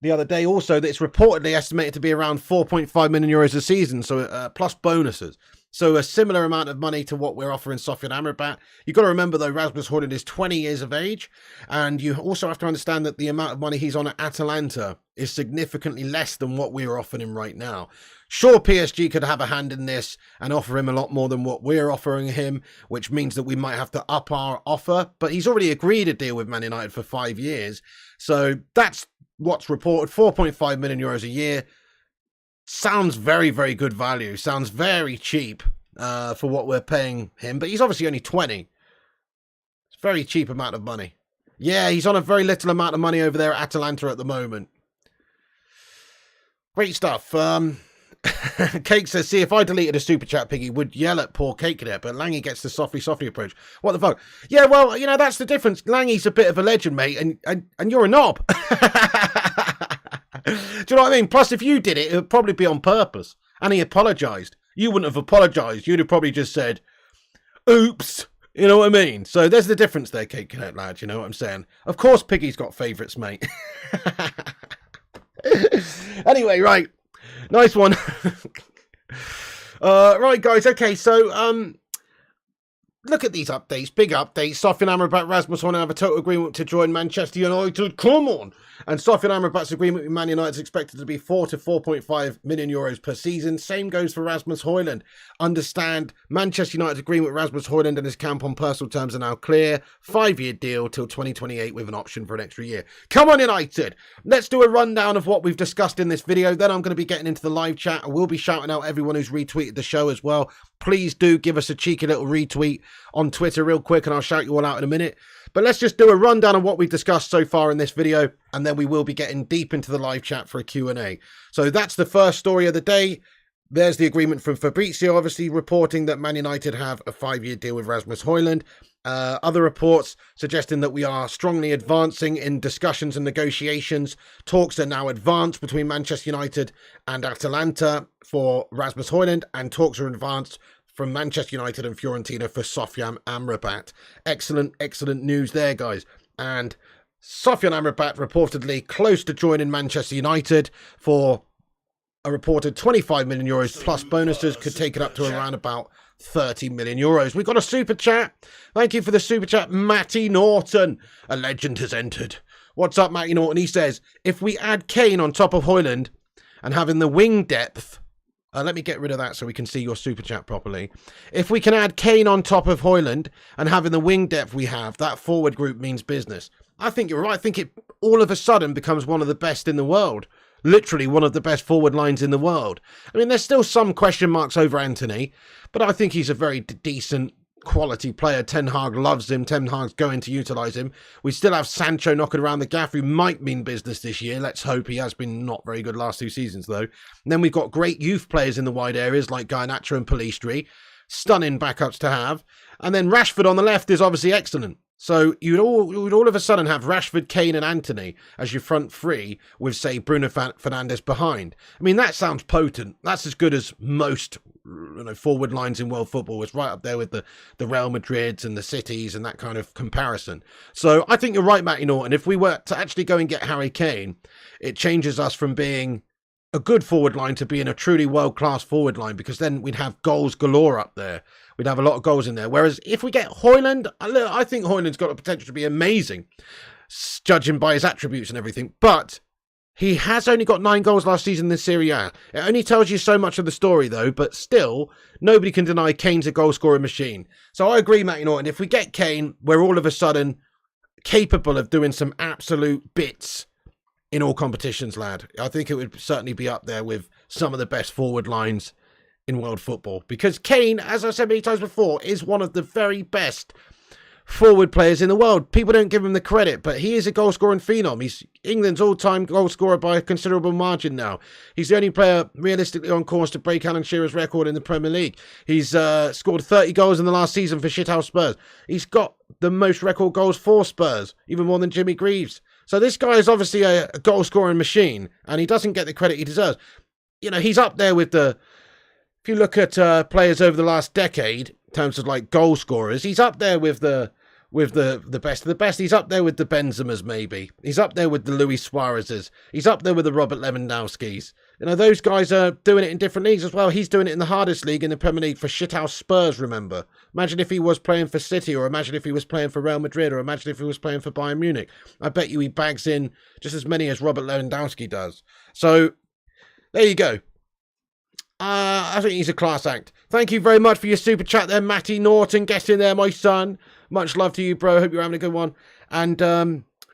the other day also that it's reportedly estimated to be around 4.5 million euros a season, so plus bonuses. So a similar amount of money to what we're offering Sofyan Amrabat. You've got to remember, though, Rasmus Hojlund is 20 years of age. And you also have to understand that the amount of money he's on at Atalanta is significantly less than what we're offering him right now. Sure, PSG could have a hand in this and offer him a lot more than what we're offering him, which means that we might have to up our offer. But he's already agreed a deal with Man United for 5 years. So that's what's reported, 4.5 million euros a year. Sounds very, very good value. Sounds very cheap for what we're paying him. But he's obviously only 20. It's a very cheap amount of money. Yeah, he's on a very little amount of money over there at Atalanta at the moment. Great stuff. Cake says, see, if I deleted a super chat, Piggy would yell at poor Cake there, but Langy gets the softly approach. What the fuck? Yeah, well, you know, that's the difference. Langy's a bit of a legend, mate, and you're a knob. Do you know what I mean? Plus, if you did it, it would probably be on purpose. And he apologised. You wouldn't have apologised. You'd have probably just said, oops, You know what I mean? So there's the difference there, Kate Connect, lad. You know what I'm saying? Of course, Piggy's got favourites, mate. Anyway, right. Nice one. Right, guys. Okay, so look at these updates. Big updates. Sofyan Amrabat, Rasmus Hojlund have a total agreement to join Manchester United. Come on. And Sofyan Amrabat's agreement with Man United is expected to be 4 to 4.5 million euros per season. Same goes for Rasmus Hojlund. Understand, Manchester United's agreement with Rasmus Hojlund and his camp on personal terms are now clear. 5-year deal till 2028 with an option for an extra year. Come on, United. Let's do a rundown of what we've discussed in this video. Then I'm going to be getting into the live chat. I will be shouting out everyone who's retweeted the show as well. Please do give us a cheeky little retweet on Twitter real quick and I'll shout you all out in a minute. But let's just do a rundown of what we've discussed so far in this video, and then we will be getting deep into the live chat for a Q&A. So that's the first story of the day. There's the agreement from Fabrizio, obviously reporting that Man United have a 5-year deal with Rasmus Hojlund. Other reports suggesting that we are strongly advancing in discussions and negotiations. Talks are now advanced between Manchester United and Atalanta for Rasmus Hojlund, and talks are advanced from Manchester United and Fiorentina for Sofyan Amrabat. Excellent, excellent news there, guys. And Sofyan Amrabat reportedly close to joining Manchester United for a reported 25 million euros plus bonuses, could take it up to around about 30 million euros. We've got a super chat. Thank you for the super chat, Matty Norton. A legend has entered. What's up, Matty Norton? He says, if we add Kane on top of Hojlund and having the wing depth, let me get rid of that so we can see your super chat properly. If we can add Kane on top of Hojlund and having the wing depth we have, that forward group means business. I think you're right. I think it all of a sudden becomes one of the best in the world. Literally one of the best forward lines in the world. I mean, there's still some question marks over Anthony, but I think he's a very decent quality player. Ten Hag loves him. Ten Hag's going to utilise him. We still have Sancho knocking around the gaff, who might mean business this year. Let's hope. He has been not very good last 2 seasons, though. And then we've got great youth players in the wide areas like Garnacho and Pellistri. Stunning backups to have. And then Rashford on the left is obviously excellent. So you'd all of a sudden have Rashford, Kane and Anthony as your front three with, say, Bruno Fernandes behind. I mean, that sounds potent. That's as good as most forward lines in world football. It's right up there with the Real Madrids and the Cities and that kind of comparison. So I think you're right, Matty Norton. If we were to actually go and get Harry Kane, it changes us from being a good forward line to being a truly world-class forward line, because then we'd have goals galore up there. We'd have a lot of goals in there. Whereas if we get Hojlund, I think Hojlund's got the potential to be amazing, judging by his attributes and everything. But he has only got 9 goals last season in Serie A. It only tells you so much of the story, though. But still, nobody can deny Kane's a goal-scoring machine. So I agree, Matty Norton. If we get Kane, we're all of a sudden capable of doing some absolute bits in all competitions, lad. I think it would certainly be up there with some of the best forward lines in world football, because Kane, as I said many times before, is one of the very best forward players in the world. People don't give him the credit, but he is a goal-scoring phenom. He's England's all-time goal scorer by a considerable margin now. He's the only player realistically on course to break Alan Shearer's record in the Premier League. He's scored 30 goals in the last season for Shithouse Spurs. He's got the most record goals for Spurs, even more than Jimmy Greaves. So this guy is obviously a goal-scoring machine, and he doesn't get the credit he deserves. You know, he's up there with the... If you look at players over the last decade, in terms of like goal scorers, he's up there with the best of the best. He's up there with the Benzemas, maybe. He's up there with the Luis Suarez's. He's up there with the Robert Lewandowski's. You know, those guys are doing it in different leagues as well. He's doing it in the hardest league in the Premier League for shithouse Spurs, remember. Imagine if he was playing for City, or imagine if he was playing for Real Madrid, or imagine if he was playing for Bayern Munich. I bet you he bags in just as many as Robert Lewandowski does. So, there you go. I think he's a class act. Thank you very much for your super chat there, Matty Norton. Get in there, my son. Much love to you, bro. Hope you're having a good one. And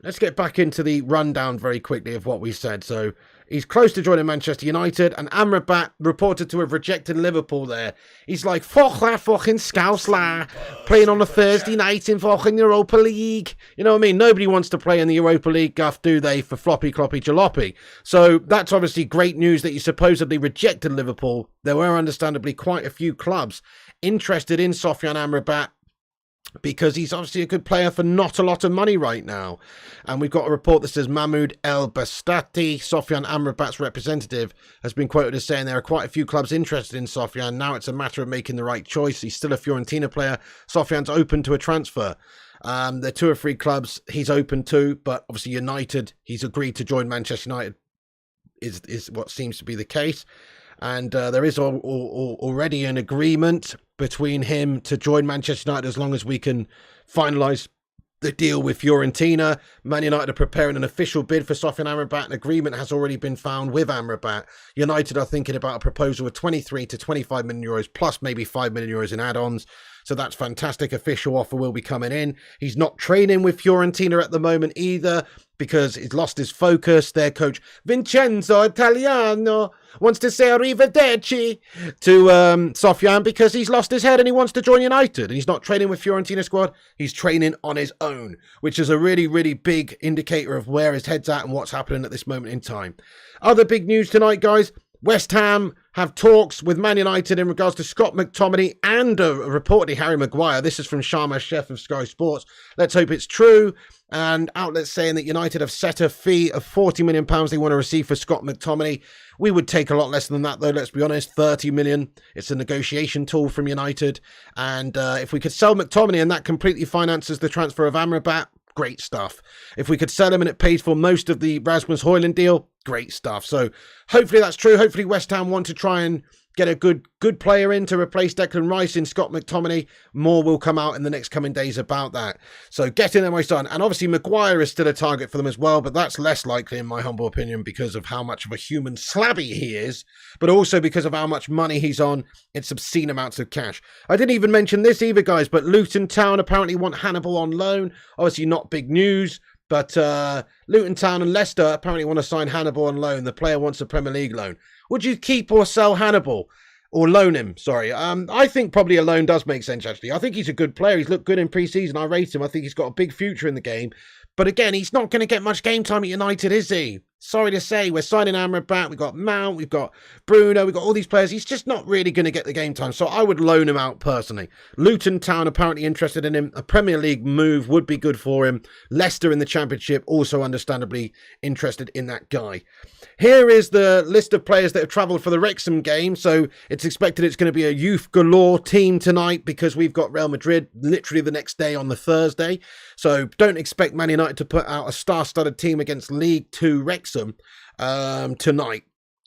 let's get back into the rundown very quickly of what we said. So he's close to joining Manchester United, and Amrabat reported to have rejected Liverpool there. He's like, fuck that fucking Scousler, playing on a Thursday night in fucking Europa League. You know what I mean? Nobody wants to play in the Europa League, guff, do they, for floppy, cloppy, jalopy. So that's obviously great news that he supposedly rejected Liverpool. There were understandably quite a few clubs interested in Sofyan Amrabat. because he's obviously a good player for not a lot of money right now. And we've got a report that says Mahmoud El Bastati, Sofyan Amrabat's representative, has been quoted as saying there are quite a few clubs interested in Sofyan. Now it's a matter of making the right choice. He's still a Fiorentina player. Sofyan's open to a transfer. There are 2 or 3 clubs he's open to, but obviously United, he's agreed to join Manchester United, is what seems to be the case. And there is already an agreement between him to join Manchester United as long as we can finalise the deal with Fiorentina. Man United are preparing an official bid for Sofyan Amrabat. An agreement has already been found with Amrabat. United are thinking about a proposal of 23 to 25 million euros plus maybe 5 million euros in add-ons. So that's fantastic. Official offer will be coming in. He's not training with Fiorentina at the moment either because he's lost his focus. Their coach, Vincenzo Italiano, wants to say arrivederci to Sofyan because he's lost his head and he wants to join United. And he's not training with Fiorentina squad. He's training on his own, which is a really, really big indicator of where his head's at and what's happening at this moment in time. Other big news tonight, guys. West Ham have talks with Man United in regards to Scott McTominay and reportedly Harry Maguire. This is from Sharma, chef of Sky Sports. Let's hope it's true. And outlets saying that United have set a fee of £40 million they want to receive for Scott McTominay. We would take a lot less than that, though, let's be honest. 30 million. It's a negotiation tool from United. And if we could sell McTominay and that completely finances the transfer of Amrabat, great stuff. If we could sell him and it pays for most of the Rasmus Hojlund deal, great stuff. So hopefully that's true. Hopefully West Ham want to try and get a good player in to replace Declan Rice in Scott McTominay. More will come out in the next coming days about that. So get in there, my son. And obviously Maguire is still a target for them as well, but that's less likely in my humble opinion because of how much of a human slabby he is, but also because of how much money he's on. It's obscene amounts of cash. I didn't even mention this either, guys, but Luton Town apparently want Hannibal on loan. Obviously not big news, but Luton Town and Leicester apparently want to sign Hannibal on loan. The player wants a Premier League loan. Would you keep or sell Hannibal? Or loan him, sorry. I think probably a loan does make sense, actually. I think he's a good player. He's looked good in pre-season. I rate him. I think he's got a big future in the game. But again, he's not going to get much game time at United, is he? Sorry to say, we're signing Amrabat. We've got Mount, we've got Bruno, we've got all these players. He's just not really going to get the game time. So I would loan him out personally. Luton Town apparently interested in him. A Premier League move would be good for him. Leicester in the Championship also understandably interested in that guy. Here is the list of players that have travelled for the Wrexham game. So it's expected it's going to be a youth galore team tonight because we've got Real Madrid literally the next day on the Thursday. So don't expect Man United to put out a star-studded team against League 2 Wrexham tonight.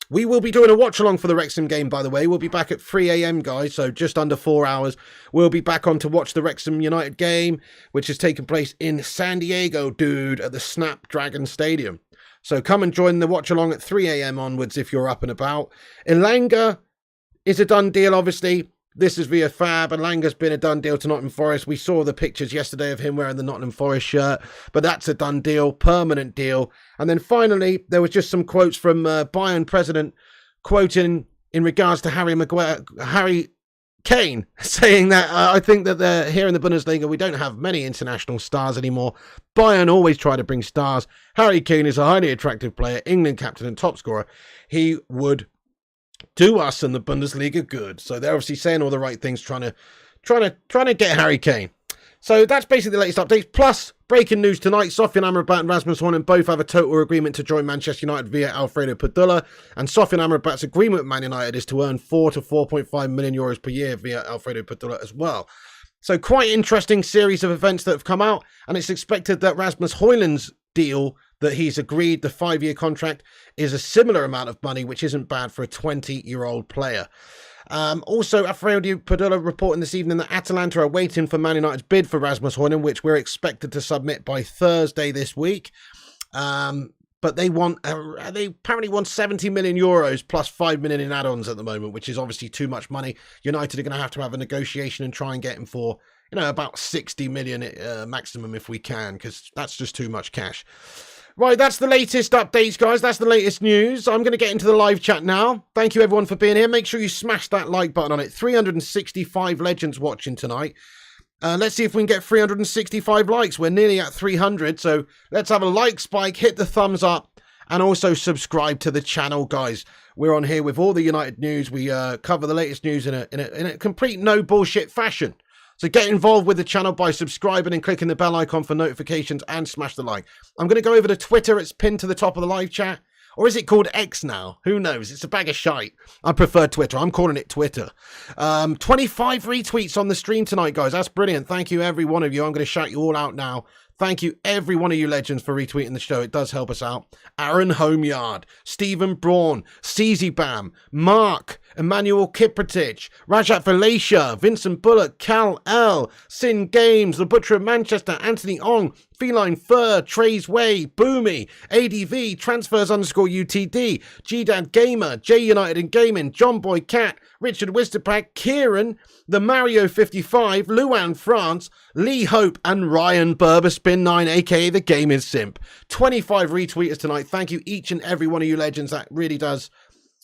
We will be doing a watch-along for the Wrexham game, by the way. We'll be back at 3 a.m, guys, so just under 4 hours. We'll be back on to watch the Wrexham United game, which has taken place in San Diego, dude, at the Snapdragon Stadium. So come and join the watch-along at 3 a.m. onwards if you're up and about. Elanga is a done deal, obviously. This is via Fab. Elanga's been a done deal to Nottingham Forest. We saw the pictures yesterday of him wearing the Nottingham Forest shirt, but that's a done deal, permanent deal. And then finally, there was just some quotes from Bayern president quoting in regards to Harry Kane, saying that I think that they're here in the Bundesliga, we don't have many international stars anymore. Bayern always try to bring stars. Harry Kane is a highly attractive player, England captain and top scorer. He would do us in the Bundesliga good. So they're obviously saying all the right things, trying to get Harry Kane. So that's basically the latest updates. Plus, breaking news tonight, Sofyan Amrabat and Rasmus Hojlund both have a total agreement to join Manchester United via Alfredo Padula. And Sofyan Amrabat's agreement with Man United is to earn 4 to 4.5 million euros per year via Alfredo Padula as well. So quite interesting series of events that have come out. And it's expected that Rasmus Hojlund's deal that he's agreed, the 5-year contract, is a similar amount of money, which isn't bad for a 20-year-old player. Also, Alfredo Padula reporting this evening that Atalanta are waiting for Man United's bid for Rasmus Hojlund, which we're expected to submit by Thursday this week. But they apparently want 70 million euros plus 5 million in add-ons at the moment, which is obviously too much money. United are going to have a negotiation and try and get him for, about 60 million maximum if we can, because that's just too much cash. Right, that's the latest updates, guys. That's the latest news. I'm going to get into the live chat now. Thank you, everyone, for being here. Make sure you smash that like button on it. 365 legends watching tonight. Let's see if we can get 365 likes. We're nearly at 300, so let's have a like spike, hit the thumbs up, and also subscribe to the channel, guys. We're on here with all the United news. We cover the latest news in a complete no bullshit fashion. So get involved with the channel by subscribing and clicking the bell icon for notifications and smash the like. I'm going to go over to Twitter. It's pinned to the top of the live chat. Or is it called X now? Who knows? It's a bag of shite. I prefer Twitter. I'm calling it Twitter. 25 retweets on the stream tonight, guys. That's brilliant. Thank you, every one of you. I'm going to shout you all out now. Thank you, every one of you legends, for retweeting the show. It does help us out. Aaron Homeyard, Stephen Braun, CZ Bam, Mark, Emmanuel Kiprotich, Rajat Valacia, Vincent Bullock, Cal L, Sin Games, The Butcher of Manchester, Anthony Ong, Feline Fur, Trey's Way, Boomy, ADV, Transfers _UTD, GDad Gamer, J United in Gaming, John Boy Cat, Richard Wisterpack, Kieran, The Mario 55, Luan France, Lee Hope, and Ryan Berberspin9, aka The Game is Simp. 25 retweeters tonight. Thank you, each and every one of you legends. That really does,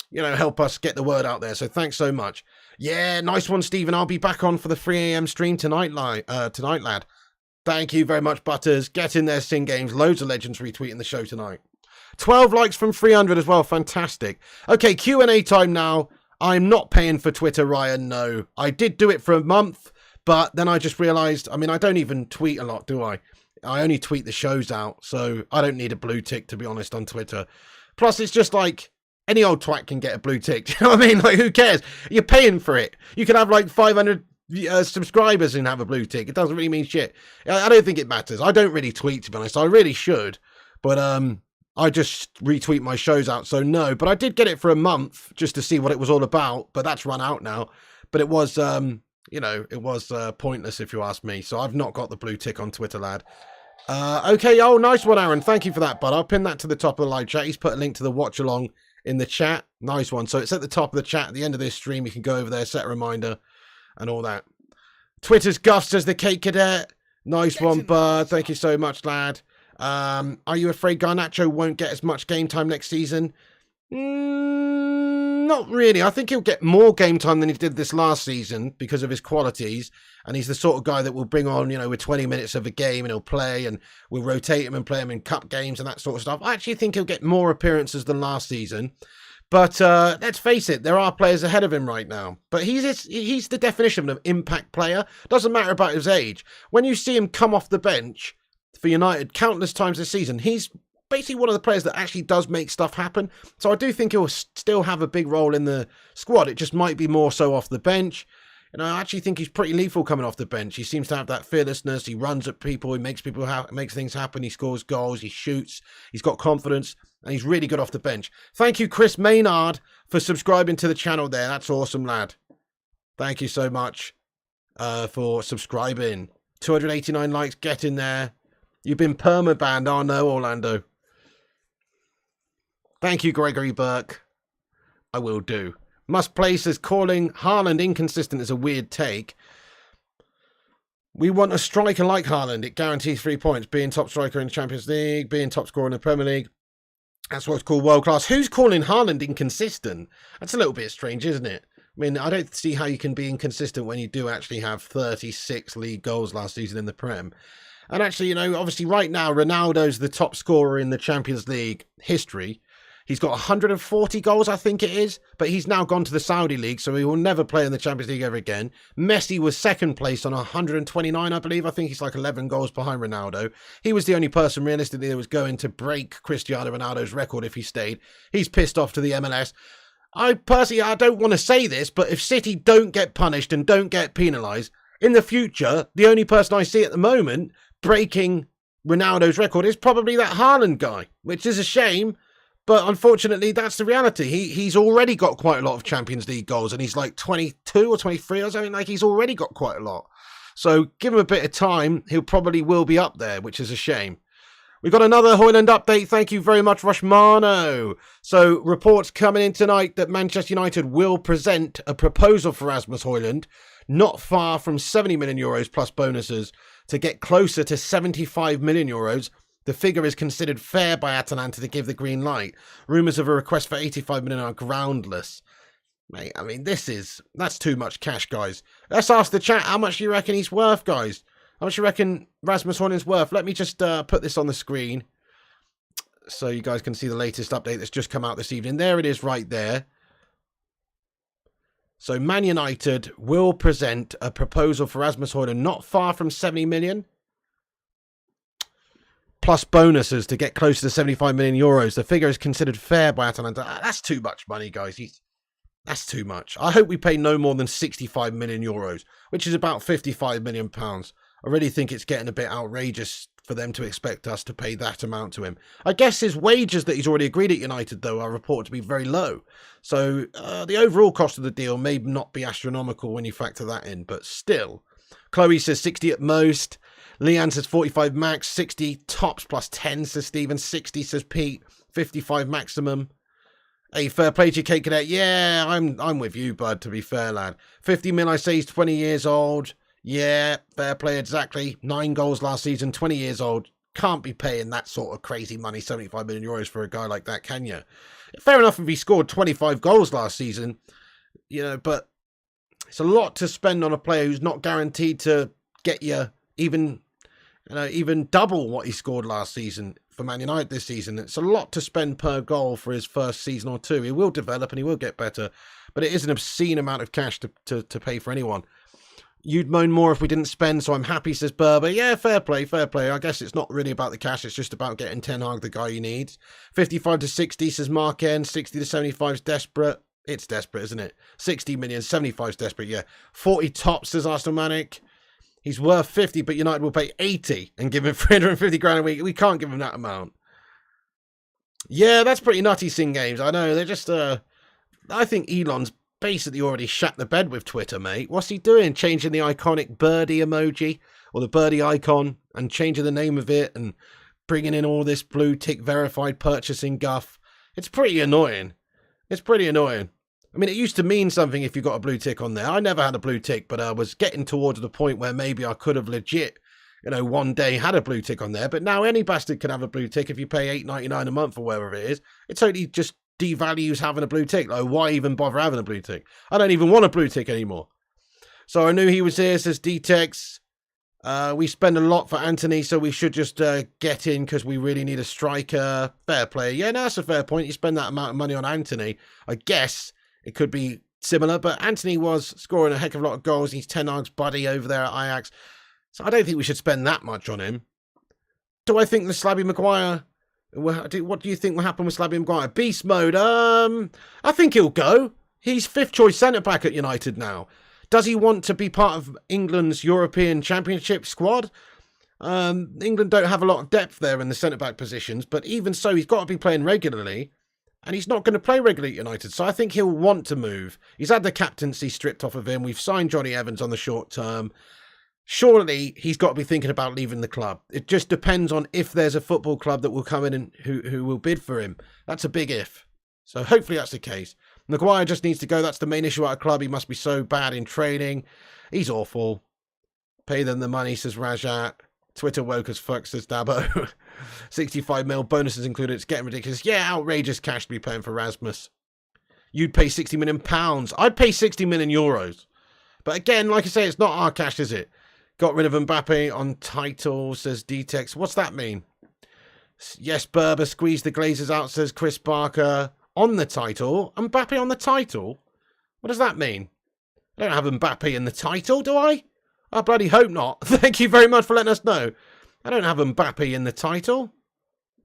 you know, help us get the word out there. So thanks so much. Yeah, nice one, Stephen. I'll be back on for the 3 a.m. stream tonight, lad. Thank you very much, Butters. Get in there, Sing Games. Loads of legends retweeting the show tonight. 12 likes from 300 as well. Fantastic. Okay, Q&A time now. I'm not paying for Twitter, Ryan. No, I did do it for a month, but then I just realized, I mean, I don't even tweet a lot, do I? I only tweet the shows out, so I don't need a blue tick, to be honest, on Twitter. Plus, it's just like any old twat can get a blue tick. Do you know what I mean? Like, who cares? You're paying for it. You can have like 500 subscribers and have a blue tick. It doesn't really mean shit. I don't think it matters. I don't really tweet, to be honest. I really should, but I just retweet my shows out, so no. But I did get it for a month just to see what it was all about, but that's run out now. But it was, you know, it was pointless if you ask me. So I've not got the blue tick on Twitter, lad. Okay, oh, nice one, Aaron. Thank you for that, bud. I'll pin that to the top of the live chat. He's put a link to the watch along in the chat. Nice one. So it's at the top of the chat at the end of this stream. You can go over there, set a reminder and all that. Twitter's Guff says the Cake Cadet. Nice one, bud. Thank you so much, lad. Are you afraid Garnacho won't get as much game time next season? Not really. I think he'll get more game time than he did this last season because of his qualities. And he's the sort of guy that will bring on, you know, with 20 minutes of a game and he'll play and we'll rotate him and play him in cup games and that sort of stuff. I actually think he'll get more appearances than last season. But let's face it, there are players ahead of him right now. But he's the definition of an impact player. Doesn't matter about his age. When you see him come off the bench for United countless times this season, he's basically one of the players that actually does make stuff happen. So I do think he'll still have a big role in the squad. It just might be more so off the bench. And I actually think he's pretty lethal coming off the bench. He seems to have that fearlessness. He runs at people. He makes people makes things happen. He scores goals. He shoots. He's got confidence. And he's really good off the bench. Thank you, Chris Maynard, for subscribing to the channel there. That's awesome, lad. Thank you so much for subscribing. 289 likes. Get in there. You've been perma-banned. Oh, no, Orlando. Thank you, Gregory Burke. I will do. Must Play says calling Haaland inconsistent is a weird take. We want a striker like Haaland. It guarantees 3 points. Being top striker in the Champions League. Being top scorer in the Premier League. That's what's called world class. Who's calling Haaland inconsistent? That's a little bit strange, isn't it? I mean, I don't see how you can be inconsistent when you do actually have 36 league goals last season in the Prem. And actually, you know, obviously right now, Ronaldo's the top scorer in the Champions League history. He's got 140 goals, I think it is, but he's now gone to the Saudi League, so he will never play in the Champions League ever again. Messi was second place on 129, I believe. I think he's like 11 goals behind Ronaldo. He was the only person realistically that was going to break Cristiano Ronaldo's record if he stayed. He's pissed off to the MLS. I don't want to say this, but if City don't get punished and don't get penalised, in the future, the only person I see at the moment breaking Ronaldo's record is probably that Haaland guy, which is a shame. But unfortunately, that's the reality. He's already got quite a lot of Champions League goals, and he's like 22 or 23 or something. Like, he's already got quite a lot. So give him a bit of time. He'll probably will be up there, which is a shame. We've got another Hojlund update. Thank you very much, Rushmano. So reports coming in tonight that Manchester United will present a proposal for Rasmus Hojlund, not far from 70 million euros plus bonuses, to get closer to 75 million euros. The figure is considered fair by Atalanta to give the green light. Rumours of a request for 85 million are groundless. Mate, I mean, that's too much cash, guys. Let's ask the chat, how much do you reckon he's worth, guys? How much do you reckon Rasmus Hojlund's worth? Let me just put this on the screen so you guys can see the latest update that's just come out this evening. There it is right there. So Man United will present a proposal for Rasmus Hojlund not far from 70 million. Plus bonuses to get close to 75 million euros. The figure is considered fair by Atalanta. That's too much money, guys. That's too much. I hope we pay no more than 65 million euros, which is about 55 million pounds. I really think it's getting a bit outrageous for them to expect us to pay that amount to him. I guess his wages that he's already agreed at United, though, are reported to be very low. So the overall cost of the deal may not be astronomical when you factor that in, but still. Chloe says 60 at most. Leanne says 45 max, 60 tops plus 10, says Stephen. 60, says Pete. 55 maximum. Hey, fair play to you, Kate Cadet. Yeah, I'm with you, bud, to be fair, lad. 50 mil, I say he's 20 years old. Yeah, fair play, exactly. 9 goals last season, 20 years old. Can't be paying that sort of crazy money, 75 million euros for a guy like that, can you? Fair enough if he scored 25 goals last season, you know, but it's a lot to spend on a player who's not guaranteed to get you even double what he scored last season for Man United this season. It's a lot to spend per goal for his first season or two. He will develop and he will get better, but it is an obscene amount of cash to pay for anyone. You'd moan more if we didn't spend, so I'm happy, says Berber. Yeah, fair play, fair play. I guess it's not really about the cash, it's just about getting Ten Hag the guy you need. 55 to 60, says Mark N. 60 to 75 is desperate. It's desperate, isn't it? 60 million, 75 is desperate, yeah. 40 tops, says Arsenal Manic. He's worth 50, but United will pay 80 and give him 350 grand a week. We can't give him that amount. Yeah, that's pretty nutty, Sing Games. I know, they're just, I think Elon's basically already shat the bed with Twitter, mate. What's he doing? Changing the iconic birdie emoji, or the birdie icon, and changing the name of it, and bringing in all this blue tick verified purchasing guff. It's pretty annoying. It's pretty annoying. I mean, it used to mean something if you got a blue tick on there. I never had a blue tick, but I was getting towards the point where maybe I could have legit, one day had a blue tick on there. But now any bastard can have a blue tick if you pay $8.99 a month or whatever it is. It totally just devalues having a blue tick. Like, why even bother having a blue tick? I don't even want a blue tick anymore. So I knew he was here, says D-Tex. We spend a lot for Anthony, so we should just get in because we really need a striker. Fair play. Yeah, no, that's a fair point. You spend that amount of money on Anthony. I guess it could be similar, but Anthony was scoring a heck of a lot of goals. He's Ten Hag's buddy over there at Ajax. So I don't think we should spend that much on him. Do I think the Slabby Maguire... What do you think will happen with Slabby Maguire? Beast mode. I think he'll go. He's 5th choice centre-back at United now. Does he want to be part of England's European Championship squad? England don't have a lot of depth there in the centre-back positions, but even so, he's got to be playing regularly, and he's not going to play regularly at United, so I think he'll want to move. He's had the captaincy stripped off of him. We've signed Johnny Evans on the short term. Surely he's got to be thinking about leaving the club. It just depends on if there's a football club that will come in and who will bid for him. That's a big if. So hopefully that's the case. Maguire just needs to go. That's the main issue at a club. He must be so bad in training. He's awful. Pay them the money, says Rajat. Twitter woke as fuck, says Dabo. 65 mil, bonuses included. It's getting ridiculous. Yeah, outrageous cash to be paying for Rasmus. You'd pay 60 million pounds. I'd pay 60 million euros. But again, like I say, it's not our cash, is it? Got rid of Mbappe on title, says D-Tex. What's that mean? Yes, Berber squeezed the Glazers out, says Chris Barker. On the title? Mbappe on the title? What does that mean? I don't have Mbappe in the title, do I? I bloody hope not. Thank you very much for letting us know. I don't have Mbappe in the title.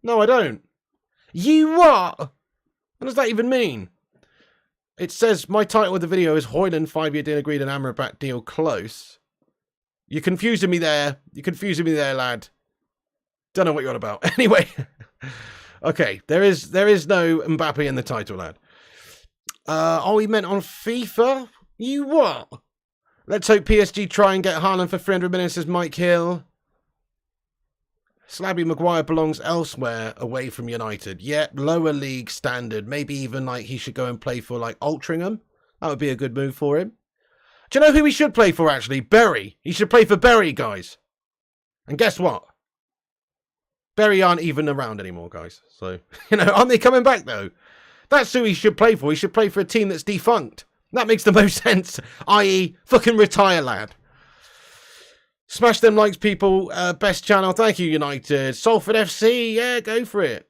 No, I don't. You what? What does that even mean? It says my title of the video is Hojlund 5-year deal agreed and Amrabat deal close. You're confusing me there. You're confusing me there, lad. Don't know what you're on about. Anyway. Okay, there is no Mbappe in the title, lad. Oh, he meant on FIFA? You what? Let's hope PSG try and get Haaland for 300 million, says Mike Hill. Slabby Maguire belongs elsewhere away from United. Yeah, lower league standard. Maybe even like he should go and play for like Altrincham. That would be a good move for him. Do you know who he should play for, actually? Bury. He should play for Bury, guys. And guess what? Bury aren't even around anymore, guys. So, aren't they coming back, though? That's who he should play for. He should play for a team that's defunct. That makes the most sense. I.e., fucking retire, lad. Smash them likes, people. Best channel. Thank you, United. Salford FC. Yeah, go for it.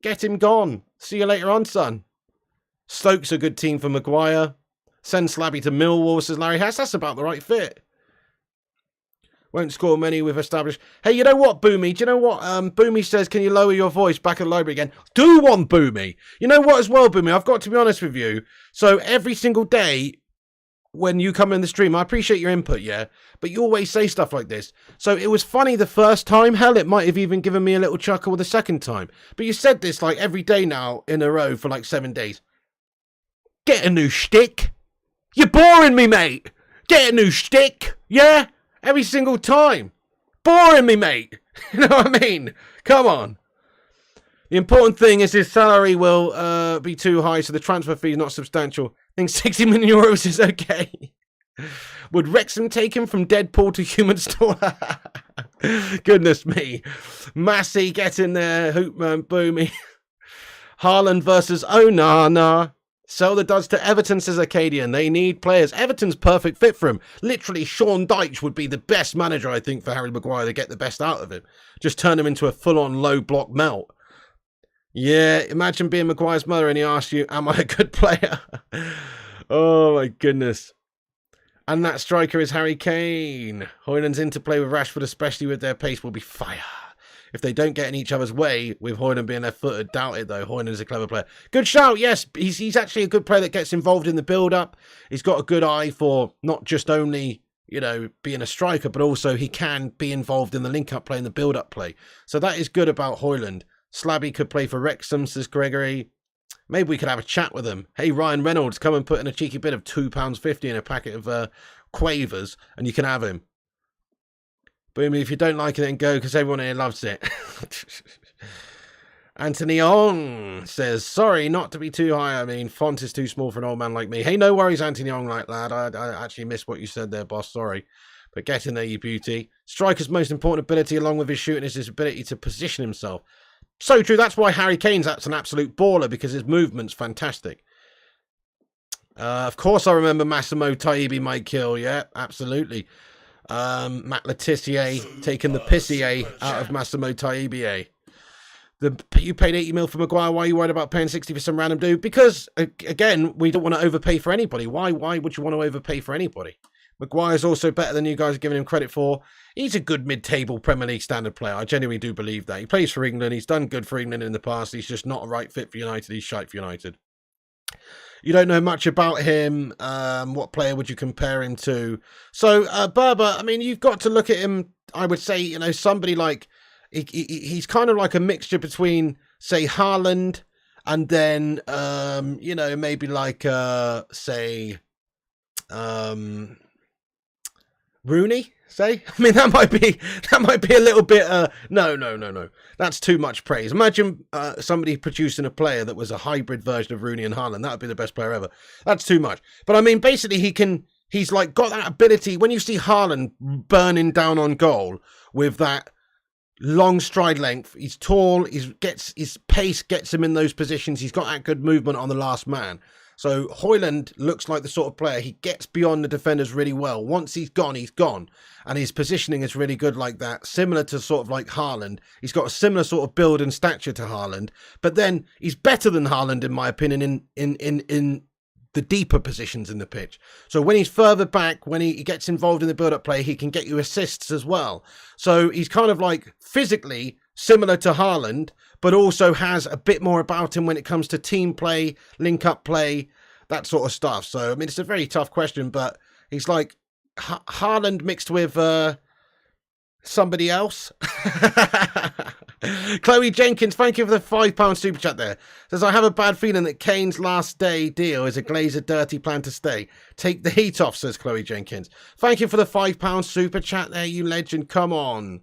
Get him gone. See you later on, son. Stoke's a good team for Maguire. Send Slabby to Millwall, says Larry Hess. That's about the right fit. Won't score many with established. Hey, you know what, Boomy? Do you know what? Boomy says, can you lower your voice back at the library again? Do one, Boomy. You know what as well, Boomy? I've got to be honest with you. So every single day when you come in the stream, I appreciate your input, yeah? But you always say stuff like this. So it was funny the first time. Hell, it might have even given me a little chuckle the second time. But you said this like every day now in a row for like 7 days. Get a new shtick. You're boring me, mate. Get a new shtick. Yeah? Every single time. Boring me, mate. You know what I mean? Come on. The important thing is his salary will be too high, so the transfer fee is not substantial. I think 60 million euros is okay. Would Wrexham take him from Deadpool to Human Store? Goodness me. Massey, get in there. Hoopman, Boomy. Haaland versus Onana. Sell the duds to Everton, says Arcadian. They need players. Everton's perfect fit for him. Literally, Sean Dyche would be the best manager, I think, for Harry Maguire to get the best out of him. Just turn him into a full-on low-block melt. Yeah, imagine being Maguire's mother and he asks you, am I a good player? Oh, my goodness. And that striker is Harry Kane. Hojlund's interplay with Rashford, especially with their pace, will be fire. If they don't get in each other's way, with Hojlund being left-footed, doubt it, though. Hojlund is a clever player. Good shout, yes. He's actually a good player that gets involved in the build-up. He's got a good eye for not just only, you know, being a striker, but also he can be involved in the link-up play and the build-up play. So that is good about Hojlund. Slabby could play for Wrexham, says Gregory. Maybe we could have a chat with him. Hey, Ryan Reynolds, come and put in a cheeky bit of £2.50 in a packet of quavers, and you can have him. Boomy, if you don't like it, then go, because everyone here loves it. Anthony Ong says, sorry, not to be too high. I mean, font is too small for an old man like me. Hey, no worries, Anthony Ong, lad. I actually missed what you said there, boss. Sorry. But get in there, you beauty. Striker's most important ability, along with his shooting, is his ability to position himself. So true. That's why Harry Kane's an absolute baller, because his movement's fantastic. Of course, I remember Massimo Taibbi might kill. Yeah, absolutely. Matt Letitia taking the pissier out of Massimo Taibbi. You paid 80 mil for Maguire. Why are you worried about paying 60 for some random dude? Because, again, we don't want to overpay for anybody. Why would you want to overpay for anybody? Maguire's also better than you guys are giving him credit for. He's a good mid-table Premier League standard player. I genuinely do believe that. He plays for England. He's done good for England in the past. He's just not a right fit for United. He's shite for United. You don't know much about him. What player would you compare him to? So, Berber, I mean, you've got to look at him, I would say, you know, somebody like... He's kind of like a mixture between, say, Haaland and then, you know, maybe like, say... Rooney, say? I mean, that might be a little bit, no. That's too much praise. Imagine somebody producing a player that was a hybrid version of Rooney and Haaland. That would be the best player ever. That's too much. But I mean, basically, he's like got that ability. When you see Haaland burning down on goal with that long stride length, he's tall, his pace gets him in those positions. He's got that good movement on the last man. So Hojlund looks like the sort of player, he gets beyond the defenders really well. Once he's gone, he's gone. And his positioning is really good like that, similar to sort of like Haaland. He's got a similar sort of build and stature to Haaland. But then he's better than Haaland, in my opinion, in the deeper positions in the pitch. So when he's further back, when he gets involved in the build-up play, he can get you assists as well. So he's kind of like physically similar to Haaland, but also has a bit more about him when it comes to team play, link-up play, that sort of stuff. So, I mean, it's a very tough question, but he's like Haaland mixed with somebody else. Chloe Jenkins, thank you for the £5 super chat there. Says, I have a bad feeling that Kane's last day deal is a Glazer dirty plan to stay. Take the heat off, says Chloe Jenkins. Thank you for the £5 super chat there, you legend. Come on.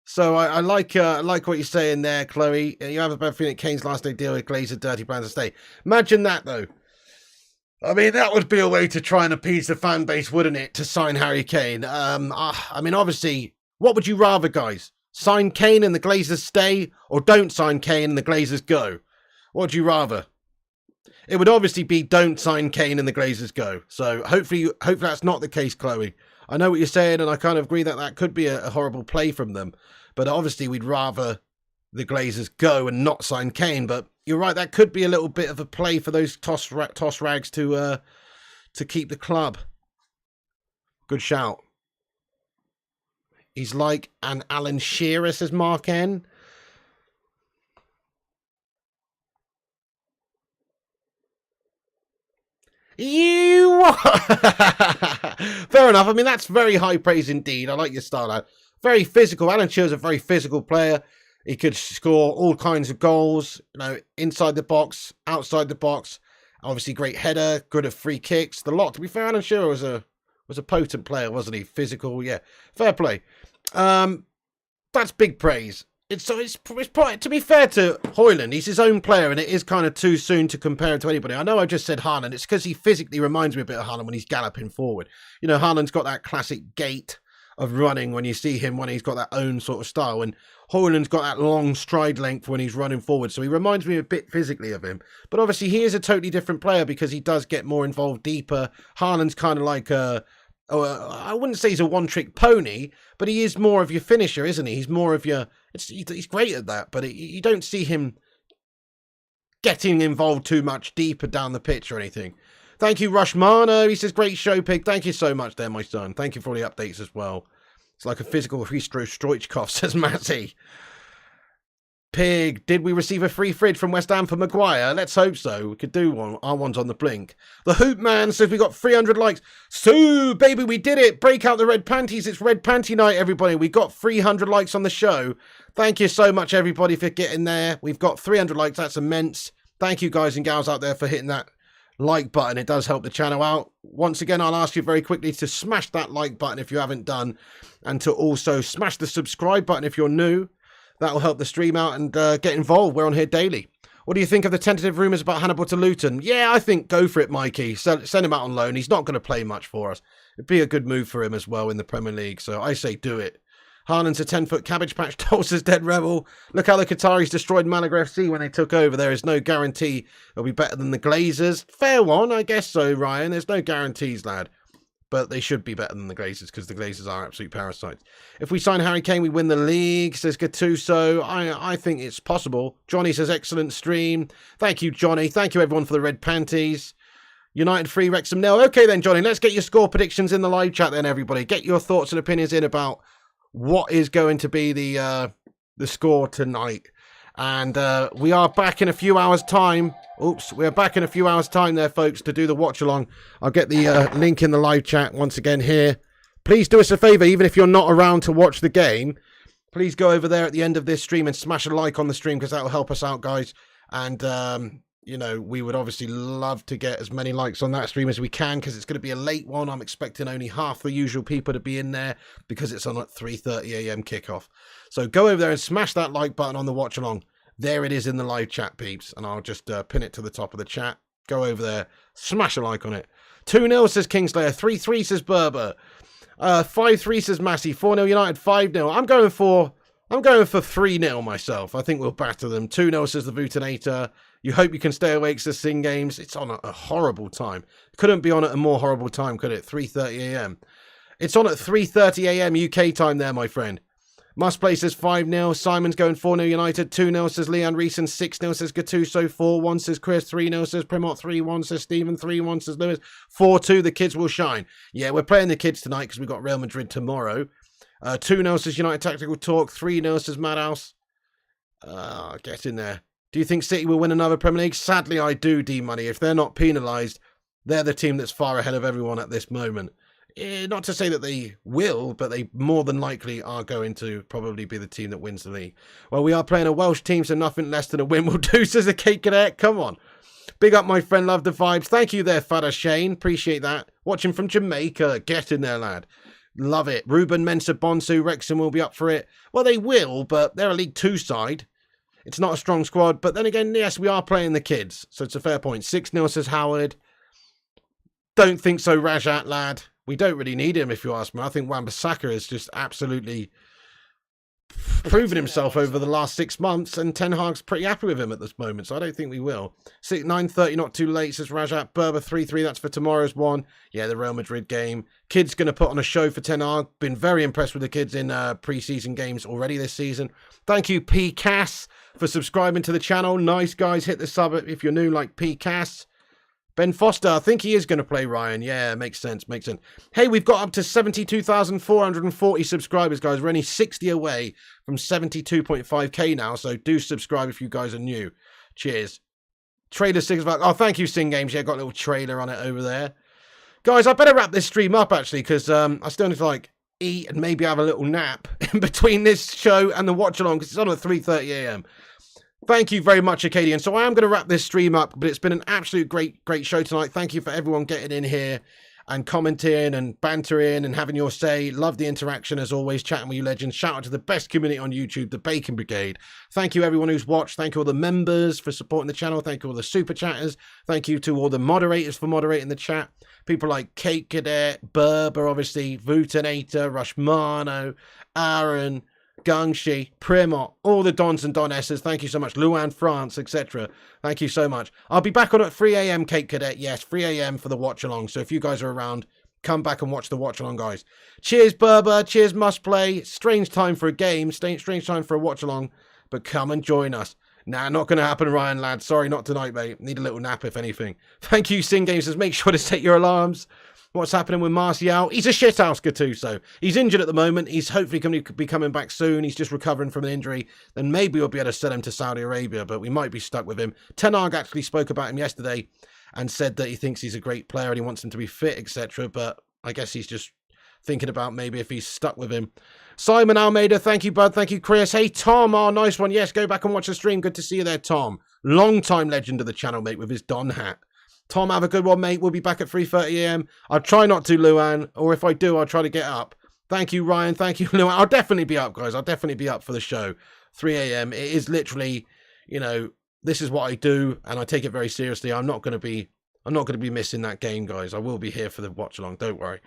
So I like what you're saying there, Chloe. You have a bad feeling Kane's last day deal with Glazer dirty plan to stay. Imagine that, though. I mean, that would be a way to try and appease the fan base, wouldn't it, to sign Harry Kane? I mean, obviously, what would you rather, guys? Sign Kane and the Glazers stay, or don't sign Kane and the Glazers go? What would you rather? It would obviously be don't sign Kane and the Glazers go. So hopefully that's not the case, Chloe. I know what you're saying, and I kind of agree that could be a horrible play from them. But obviously, we'd rather the Glazers go and not sign Kane. But you're right, that could be a little bit of a play for those toss rags to keep the club. Good shout. He's like an Alan Shearer, says Mark N. Fair enough. I mean, that's very high praise indeed. I like your style, lad. Very physical. Alan Shearer's a very physical player. He could score all kinds of goals, you know, inside the box, outside the box. Obviously, great header, good at free kicks. The lot. To be fair, Alan Shearer was a potent player, wasn't he? Physical, yeah. Fair play. That's big praise. It's to be fair to Hojlund, he's his own player, and it is kind of too soon to compare him to anybody. I know I just said Haaland. It's because he physically reminds me a bit of Haaland when he's galloping forward. You know, Haaland's got that classic gait of running when you see him, when he's got that own sort of style, and Hojlund's got that long stride length when he's running forward, so he reminds me a bit physically of him. But obviously he is a totally different player because he does get more involved deeper. Haaland's kind of like I wouldn't say he's a one-trick pony, but he is more of your finisher, isn't he? He's more of your... He's great at that, but you don't see him getting involved too much deeper down the pitch or anything. Thank you, Rushmano. He says, great show, Pig. Thank you so much there, my son. Thank you for all the updates as well. It's like a physical Stoichkov, says Matty. Pig, did we receive a free fridge from West Ham for Maguire? Let's hope so. We could do one. Our one's on the blink. The Hoop Man says we got 300 likes. So, baby, we did it. Break out the red panties. It's red panty night, everybody. We got 300 likes on the show. Thank you so much, everybody, for getting there. We've got 300 likes. That's immense. Thank you, guys and gals out there, for hitting that like button. It does help the channel out. Once again, I'll ask you very quickly to smash that like button if you haven't done, and to also smash the subscribe button if you're new. That'll help the stream out, and get involved. We're on here daily. What do you think of the tentative rumours about Hannibal to Luton? Yeah, I think go for it, Mikey. Send him out on loan. He's not going to play much for us. It'd be a good move for him as well in the Premier League. So I say do it. Haaland's a 10-foot cabbage patch. Tulsa's dead rebel. Look how the Qataris destroyed Malaga FC when they took over. There is no guarantee it'll be better than the Glazers. Fair one, I guess so, Ryan. There's no guarantees, lad. But they should be better than the Glazers, because the Glazers are absolute parasites. If we sign Harry Kane, we win the league, says Gattuso. I think it's possible. Johnny says, excellent stream. Thank you, Johnny. Thank you, everyone, for the red panties. United 3, Wrexham 0. Okay, then, Johnny, let's get your score predictions in the live chat then, everybody. Get your thoughts and opinions in about what is going to be the score tonight. And we are back in a few hours' time. Oops, we're back in a few hours' time there, folks, to do the watch-along. I'll get the link in the live chat once again here. Please do us a favour, even if you're not around to watch the game. Please go over there at the end of this stream and smash a like on the stream, because that will help us out, guys. And, you know, we would obviously love to get as many likes on that stream as we can, because it's going to be a late one. I'm expecting only half the usual people to be in there, because it's on at 3:30 a.m. kickoff. So go over there and smash that like button on the watch-along. There it is in the live chat, peeps. And I'll just pin it to the top of the chat. Go over there. Smash a like on it. 2-0 says Kingslayer. 3-3 says Berber. 5-3 says Massey. 4-0 United. 5-0. I'm going for 3-0 myself. I think we'll batter them. 2-0 says the Vutinator. You hope you can stay awake, says Sing Games. It's on a horrible time. Couldn't be on at a more horrible time, could it? 3:30 a.m. It's on at 3:30 a.m. UK time there, my friend. Must play says 5-0. Simon's going 4-0 United. 2-0 says Leon Reeson. 6-0 says Gattuso. 4-1 says Chris. 3-0 says Primot. 3-1 says Stephen. 3-1 says Lewis. 4-2 the kids will shine. Yeah, we're playing the kids tonight because we've got Real Madrid tomorrow. 2-0 says United Tactical Talk. 3-0 says Madhouse. Get in there. Do you think City will win another Premier League? Sadly, I do, D-Money. If they're not penalised, they're the team that's far ahead of everyone at this moment. Not to say that they will, but they more than likely are going to probably be the team that wins the league. Well, we are playing a Welsh team, so nothing less than a win will do, says a Kate Cadet. Come on. Big up, my friend. Love the vibes. Thank you there, Fada Shane. Appreciate that. Watching from Jamaica. Get in there, lad. Love it. Ruben Mensah Bonsu. Wrexham will be up for it. Well, they will, but they're a League 2 side. It's not a strong squad. But then again, yes, we are playing the kids, so it's a fair point. 6-0 says Howard. Don't think so, Rajat, lad. We don't really need him, if you ask me. I think Wan-Bissaka is just absolutely proven himself over the last 6 months, and Ten Hag's pretty happy with him at this moment, so I don't think we will. 9:30, not too late, says Rajat. Berber 3-3, that's for tomorrow's one. Yeah, the Real Madrid game. Kids going to put on a show for Ten Hag. Been very impressed with the kids in pre-season games already this season. Thank you, P. Cass, for subscribing to the channel. Nice, guys. Hit the sub if you're new, like P. Cass. Ben Foster, I think he is going to play Ryan. Yeah, makes sense, makes sense. Hey, we've got up to 72,440 subscribers, guys. We're only 60 away from 72.5k now, so do subscribe if you guys are new. Cheers. Trailer 6, oh, thank you, Sing Games. Yeah, got a little trailer on it over there. Guys, I better wrap this stream up, actually, because I still need to, like, eat and maybe have a little nap in between this show and the watch-along, because it's on at 3:30 a.m. Thank you very much, Acadian. So I am going to wrap this stream up, but it's been an absolute great show tonight. Thank you for everyone getting in here and commenting and bantering and having your say. Love the interaction, as always, chatting with you legends. Shout out to the best community on YouTube, the Bacon Brigade. Thank you, everyone who's watched. Thank you, all the members, for supporting the channel. Thank you, all the super chatters. Thank you to all the moderators for moderating the chat. People like Kate Cadet, Berber, obviously, Vutanator, Rushmano, Aaron, Gungshi, Primot, all the Dons and Donesses. Thank you so much. Luan France, etc. Thank you so much. I'll be back on at 3 a.m, Kate Cadet. Yes, 3 a.m. for the watch along. So if you guys are around, come back and watch the watch along, guys. Cheers, Berber. Cheers, Must Play. Strange time for a game. Strange time for a watch along. But come and join us. Nah, not going to happen, Ryan, lad. Sorry, not tonight, mate. Need a little nap, if anything. Thank you, Sing Games. Just make sure to set your alarms. What's happening with Martial? He's a shithouse, Gattuso. He's injured at the moment. He's hopefully going to be coming back soon. He's just recovering from an injury. Then maybe we'll be able to sell him to Saudi Arabia, but we might be stuck with him. Ten Hag actually spoke about him yesterday and said that he thinks he's a great player and he wants him to be fit, etc. But I guess he's just thinking about maybe if he's stuck with him. Simon Almeida, thank you, bud. Thank you, Chris. Hey, Tom, oh, nice one. Yes, go back and watch the stream. Good to see you there, Tom. Long-time legend of the channel, mate, with his Don hat. Tom, have a good one, mate. We'll be back at 3:30 a.m. I'll try not to, Luan, or if I do, I'll try to get up. Thank you, Ryan. Thank you, Luan. I'll definitely be up, guys. I'll definitely be up for the show. 3 a.m. It is literally, you know, this is what I do, and I take it very seriously. I'm not going to be missing that game, guys. I will be here for the watch along. Don't worry.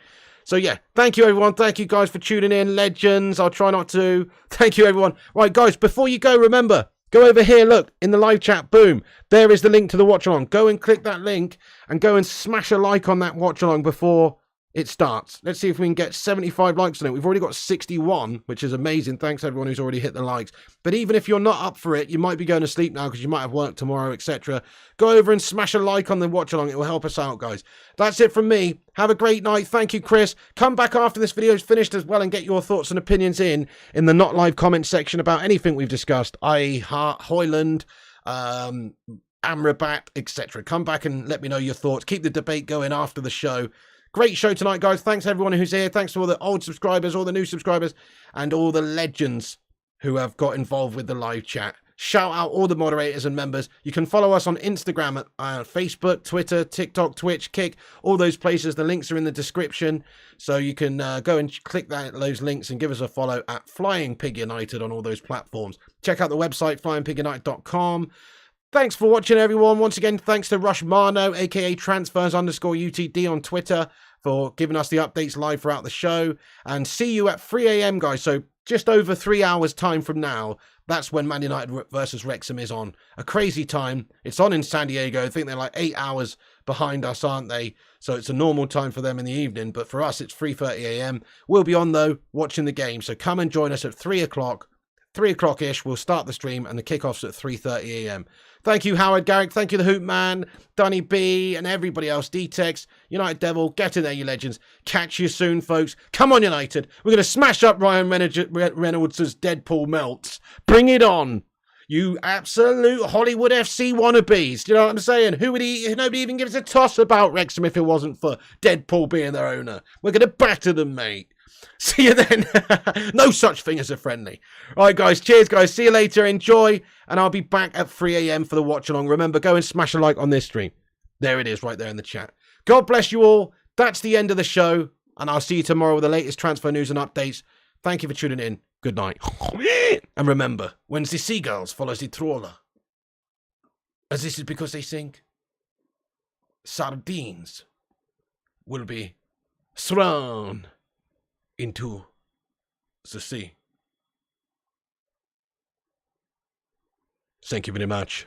So yeah, thank you, everyone. Thank you, guys, for tuning in. Legends. I'll try not to. Thank you, everyone. Right, guys, before you go, remember, go over here, look, in the live chat, boom. There is the link to the watch-along. Go and click that link and go and smash a like on that watch-along before it starts. Let's see if we can get 75 likes on it. We've already got 61, which is amazing. Thanks, everyone who's already hit the likes. But even if you're not up for it, you might be going to sleep now because you might have work tomorrow, etc. Go over and smash a like on the watch-along. It will help us out, guys. That's it from me. Have a great night. Thank you, Chris. Come back after this video is finished as well and get your thoughts and opinions in the not live comment section about anything we've discussed, i.e. Hojlund, Amrabat, etc. Come back and let me know your thoughts. Keep the debate going after the show. Great show tonight, guys. Thanks everyone who's here. Thanks to all the old subscribers, all the new subscribers, and all the legends who have got involved with the live chat. Shout out all the moderators and members. You can follow us on Instagram, Facebook, Twitter, TikTok, Twitch, Kick, all those places. The links are in the description. So you can go and click those links and give us a follow at Flying Pig United on all those platforms. Check out the website, flyingpigunited.com. Thanks for watching, everyone. Once again, thanks to Rushmano, aka Transfers_UTD on Twitter, for giving us the updates live throughout the show. And see you at 3 a.m, guys. So just over 3 hours time from now, that's when Man United versus Wrexham is on. A crazy time. It's on in San Diego. I think they're like 8 hours behind us, aren't they? So it's a normal time for them in the evening. But for us, it's 3:30 a.m. We'll be on, though, watching the game. So come and join us at 3 o'clock. 3 o'clock-ish, we'll start the stream, and the kickoff's at 3:30 a.m. Thank you, Howard Garrick. Thank you, the Hoop Man, Dunny B, and everybody else. D-Tex, United Devil, get in there, you legends. Catch you soon, folks. Come on, United. We're going to smash up Ryan Reynolds' Deadpool melts. Bring it on. You absolute Hollywood FC wannabes. Do you know what I'm saying? Nobody even gives a toss about Wrexham if it wasn't for Deadpool being their owner. We're going to batter them, mate. See you then. No such thing as a friendly. All right, guys. Cheers, guys. See you later. Enjoy. And I'll be back at 3 a.m. for the watch along. Remember, go and smash a like on this stream. There it is right there in the chat. God bless you all. That's the end of the show. And I'll see you tomorrow with the latest transfer news and updates. Thank you for tuning in. Good night. And remember, when the seagulls follow the trawler, as this is because they think sardines will be thrown into the sea. Thank you very much.